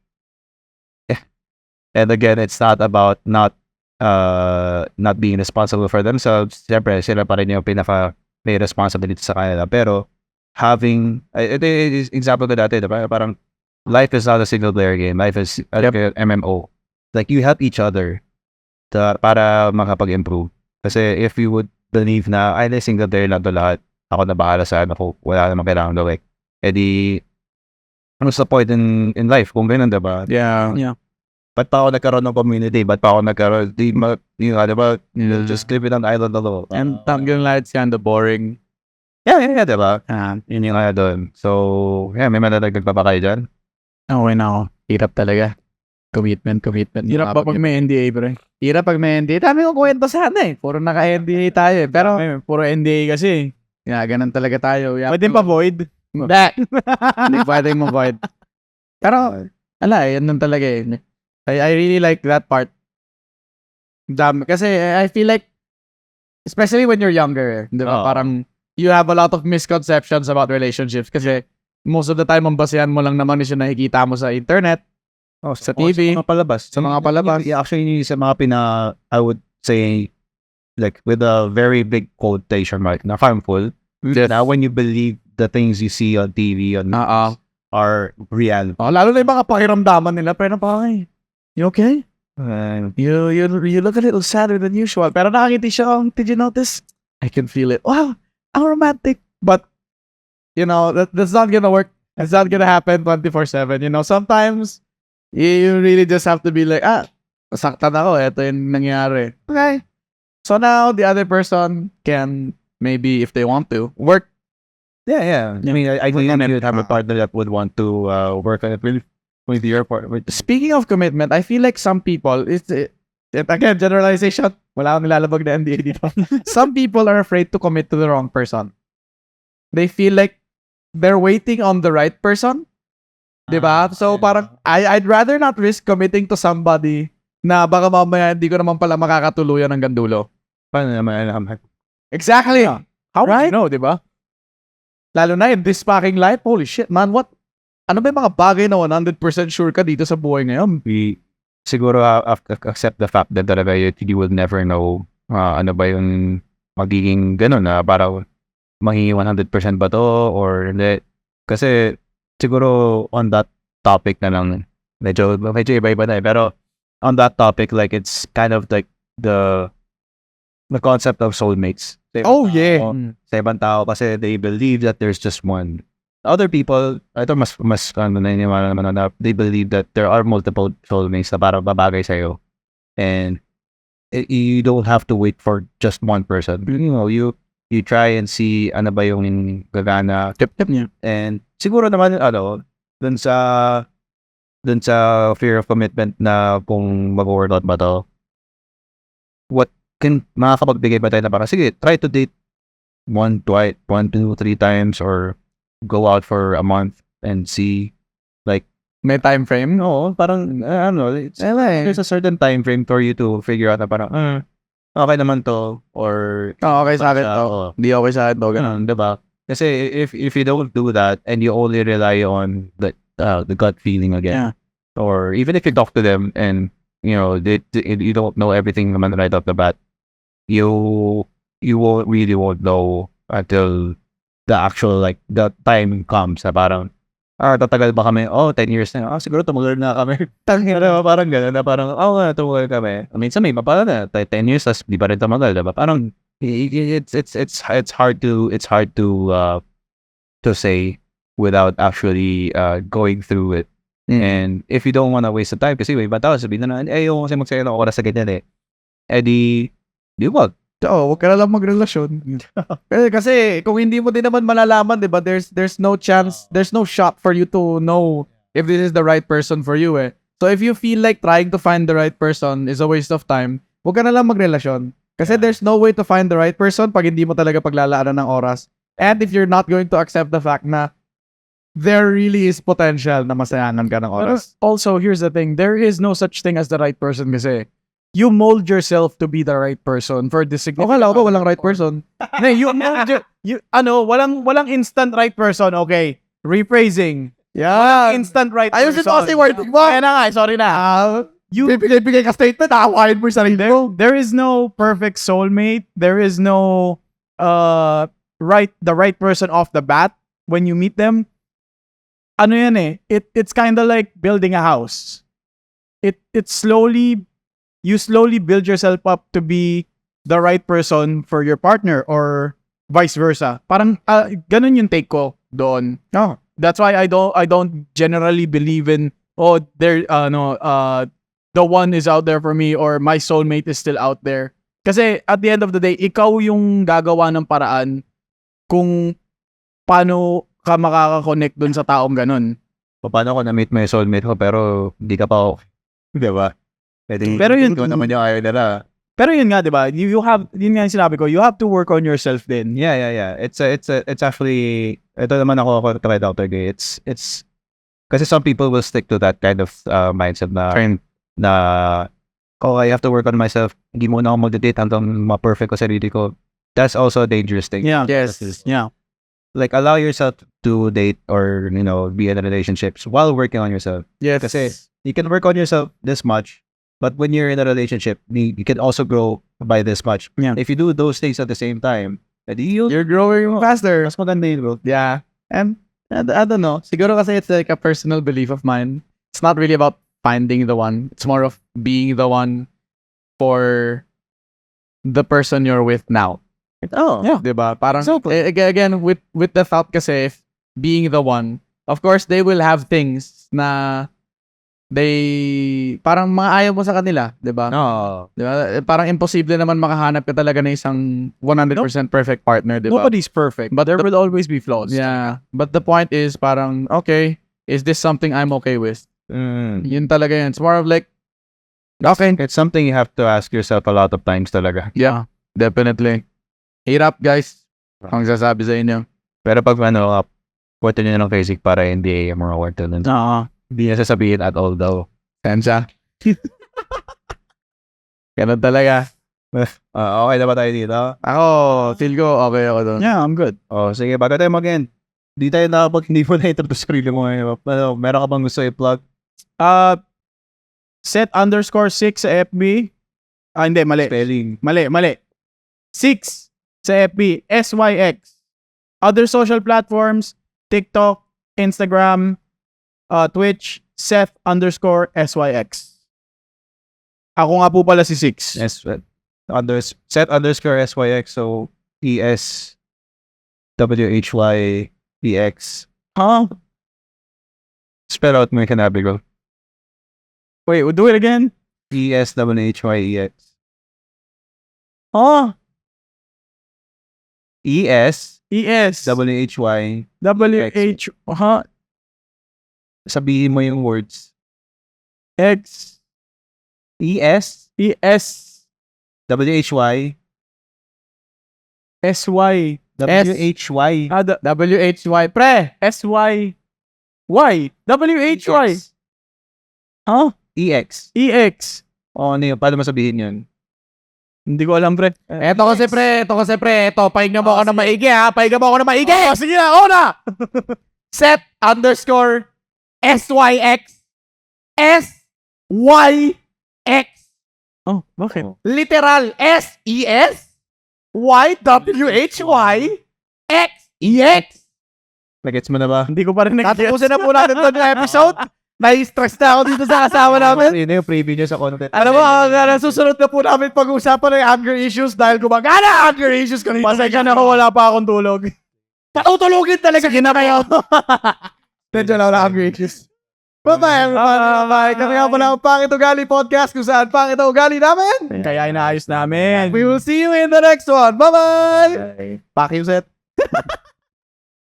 again, it's not about not being responsible for themselves. Siyempre, sila pa rin yung may responsibility sa kanila. Pero having, ito is example ko dati, diba? Parang life is not a single player game. Life is like a MMO. Like you help each other para makapag-improve. Kasi if you would believe na, ay, single player lang to lahat, ako na bahala sa ako, wala namang kailangan gawin. Eh di, what's the point in life? Kung ganun, diba? Yeah. Ba't pa ako nagkaroon ng community? Ba't pa ako nagkaroon? Diba, just live in an island alone. And hanggang lahat it's kind of boring. Yeah, diba? Yun yung kaya doon. So, yeah, may madadagdag pa ba kayo dyan? Okay na ako. Hirap talaga. Commitment. Hirap pa pag may NDA, bro. Hirap pag may NDA. Dami kong kwento sana eh. Puro naka-NDA tayo eh. Pero, puro NDA kasi. Ganun talaga tayo. Pwede pa void. Hindi pwedeng ma-void. Pero, yan nun talaga eh. I really like that part. Kasi I feel like, especially when you're younger, di ba? Parang, you have a lot of misconceptions about relationships kasi most of the time, ang basehan mo lang naman is yung nakikita mo sa internet, sa TV, sa mga palabas. Yeah, actually, sa mga I would say, like, with a very big quotation mark, na harmful. Yes. Now, when you believe the things you see on TV are real. Lalo na yung mga pakiramdaman nila, pero parang, you okay? You look a little sadder than usual. Pero nakangiti siya, did you notice? I can feel it. Wow, I'm romantic. But, that's not gonna work. It's not gonna happen 24/7. Sometimes, you really just have to be like, saktan ako. Ito yung nangyari. Okay. So now, the other person can, maybe, if they want to, work. Yeah. I mean, I think you would have a partner that would want to work on it with your partner. Speaking of commitment, I feel like some people, again, generalization, wala akong nilalabag na NDA dito. Some people are afraid to commit to the wrong person. They feel like they're waiting on the right person. Diba? So parang, I'd rather not risk committing to somebody na baka mamaya hindi ko naman pala makakatuluyan hanggang dulo. Paano naman alam? Exactly. How would Right? you know, diba? Lalo na in this fucking life, holy shit, man, what? Ano ba yung mga bagay na 100% sure ka dito sa buhay ngayon? We siguro accept the fact that talaga you will never know ano ba yung magiging ganun na para magiging 100% ba to or hindi. Kasi siguro on that topic na lang, medyo iba-iba na eh. Pero on that topic, like it's kind of like the concept of soulmates. Sa ibang tao kasi they believe that there's just one. Other people, ito mas naniniwala naman na they believe that there are multiple soulmates na parang babagay sa'yo. And you don't have to wait for just one person. You try and see ano ba yung gagana. Tip niya. And siguro naman, dun sa fear of commitment na kung mag-work out ba to, makakapagbigay ba tayo na parang, sige, try to date 1, 2, 3 times or go out for a month and see, like, may time frame? no, parang, there's a certain time frame for you to figure out na parang, okay naman to, or, Okay sa akin to. Hindi okay sa akin to. Ganun. Diba? Kasi if you don't do that and you only rely on the gut feeling again, or even if you talk to them and, you don't know everything naman right off the bat, you won't know until the actual, like, the time comes na parang, tatagal ba kami? 10 years na. Siguro tumagal na kami. Parang gano'n na parang, tumagal kami. Minsan may mapala na, 10 years, tas di pa rin tumagal, diba? Parang, it's hard to say without actually going through it. And if you don't want to waste the time, kasi may iba tao sabihin na, yung kasi magsaya ng oras sa ganyan eh. Di wag. Oo, huwag ka na lang magrelasyon. kasi kung hindi mo din naman malalaman, 'di ba? There's no chance, there's no shot for you to know if this is the right person for you eh. So if you feel like trying to find the right person is a waste of time, huwag ka na lang magrelasyon. Kasi there's no way to find the right person pag hindi mo talaga paglalaanan ng oras. And if you're not going to accept the fact na there really is potential na masayangan ka ng Pero oras. also, here's the thing. There is no such thing as the right person kasi you mold yourself to be the right person for the significant Okay lang ba walang right person? No, walang instant right person, okay. Rephrasing. Yeah. Instant right Ayusin person. mo kasi wording mo. Kaya na nga, sorry na. Bibigay ka statement, aawain mo yung sarili mo. There is no perfect soulmate. There is no the right person off the bat when you meet them. Ano yan eh? It's kind of like building a house. You slowly build yourself up to be the right person for your partner or vice versa. Parang ganun yung take ko doon. Oh. That's why I don't generally believe in the one is out there for me or my soulmate is still out there. Kasi at the end of the day, ikaw yung gagawa ng paraan kung paano ka makaka-connect dun sa taong ganun. Paano ko na-meet mo yung soulmate ko pero hindi ka pa okay? Di ba? Pero yun, ikaw naman yung ayaw nila. Pero yun nga, di ba? Yun nga yung sinabi ko, you have to work on yourself din. Yeah. It's actually, ito naman ako try Dr. Gay. It's, kasi some people will stick to that kind of mindset na, I have to work on myself. Hindi muna ako mag-date hanggang ma-perfect ko sarili ko. That's also a dangerous thing. Yeah. Yes. Yeah. Like, allow yourself to date or, be in relationships while working on yourself. Yes. Kasi you can work on yourself this much, but when you're in a relationship, you can also grow by this much. Yeah. If you do those things at the same time, You're growing faster. mas maganda yun, bro. Yeah. And I don't know. Siguro kasi it's like a personal belief of mine. It's not really about finding the one. It's more of being the one for the person you're with now. Oh, Yeah. Diba? Parang, again, with the thought kasi, if being the one, of course, they will have things na parang mga ayaw mo sa kanila, diba? no. Diba? Parang imposible naman makahanap ka talaga ng isang 100% perfect partner, diba? Nobody's perfect, but there will always be flaws. Yeah. But the point is parang, okay, is this something I'm okay with? Yun talaga yun. It's more of like, okay. It's something you have to ask yourself a lot of times talaga. Yeah, definitely. Hirap, guys. Ang sasabi sa inyo. Pero pag kwento nyo ng basic para hindi mga kwento nun. Hindi na sasabihin at all daw. Sensya. Ganun talaga. Okay na ba tayo dito? Ako, feel ko okay ako doon. Yeah, I'm good. Oh, sige, bago tayo mag-end. Hindi tayo hindi mo na-introduce sarili mo ngayon. Meron ka bang gusto i-plug? Set_6 sa FB. Hindi, mali. Spelling. Mali. 6 sa FB. SYX. Other social platforms, TikTok, Instagram, Twitch, Seth_SYX. Ako nga po pala si 6. Set_SYX. So, ESWHYEX. Huh? Spell out mo yung kanabi ko. Wait, we'll do it again? ESWHYEX. Huh? ES ES. WHY. WH. Huh? Sabihin mo yung words. X. ES ES. WHY SY. WHY. WHY. Pre! SY. Y. WHY. Huh? EX. EX. Oh, ano yun? Paano mo sabihin yun? Hindi ko alam, pre. Eto kasi pre. Pahinga mo ako na maigi ha. Pahinga mo ako na maigi. Sige na, ako na! Set_SYX SYX. Oh, bakit? Literal SESYWHYXEX. Nagets mo na ba? Hindi ko pa rin Tatapusin na po natin ito ng episode. Nai-stress na ako dito sa kasama namin. Yun yung preview nyo sa content. Alam mo, ang susunod na po namin pag-uusapan ng anger issues dahil gumagana anger issues kanina. Pasensya na ako, wala pa akong tulog. Patutulugin talaga. Sige na kayo. Medyo na wala anger issues. Bye-bye. Kami nga pala ang Pangit Ugali Podcast kung saan pangit ang ugali namin. Kaya inaayos namin. We will see you in the next one. Bye-bye. Pakiuset.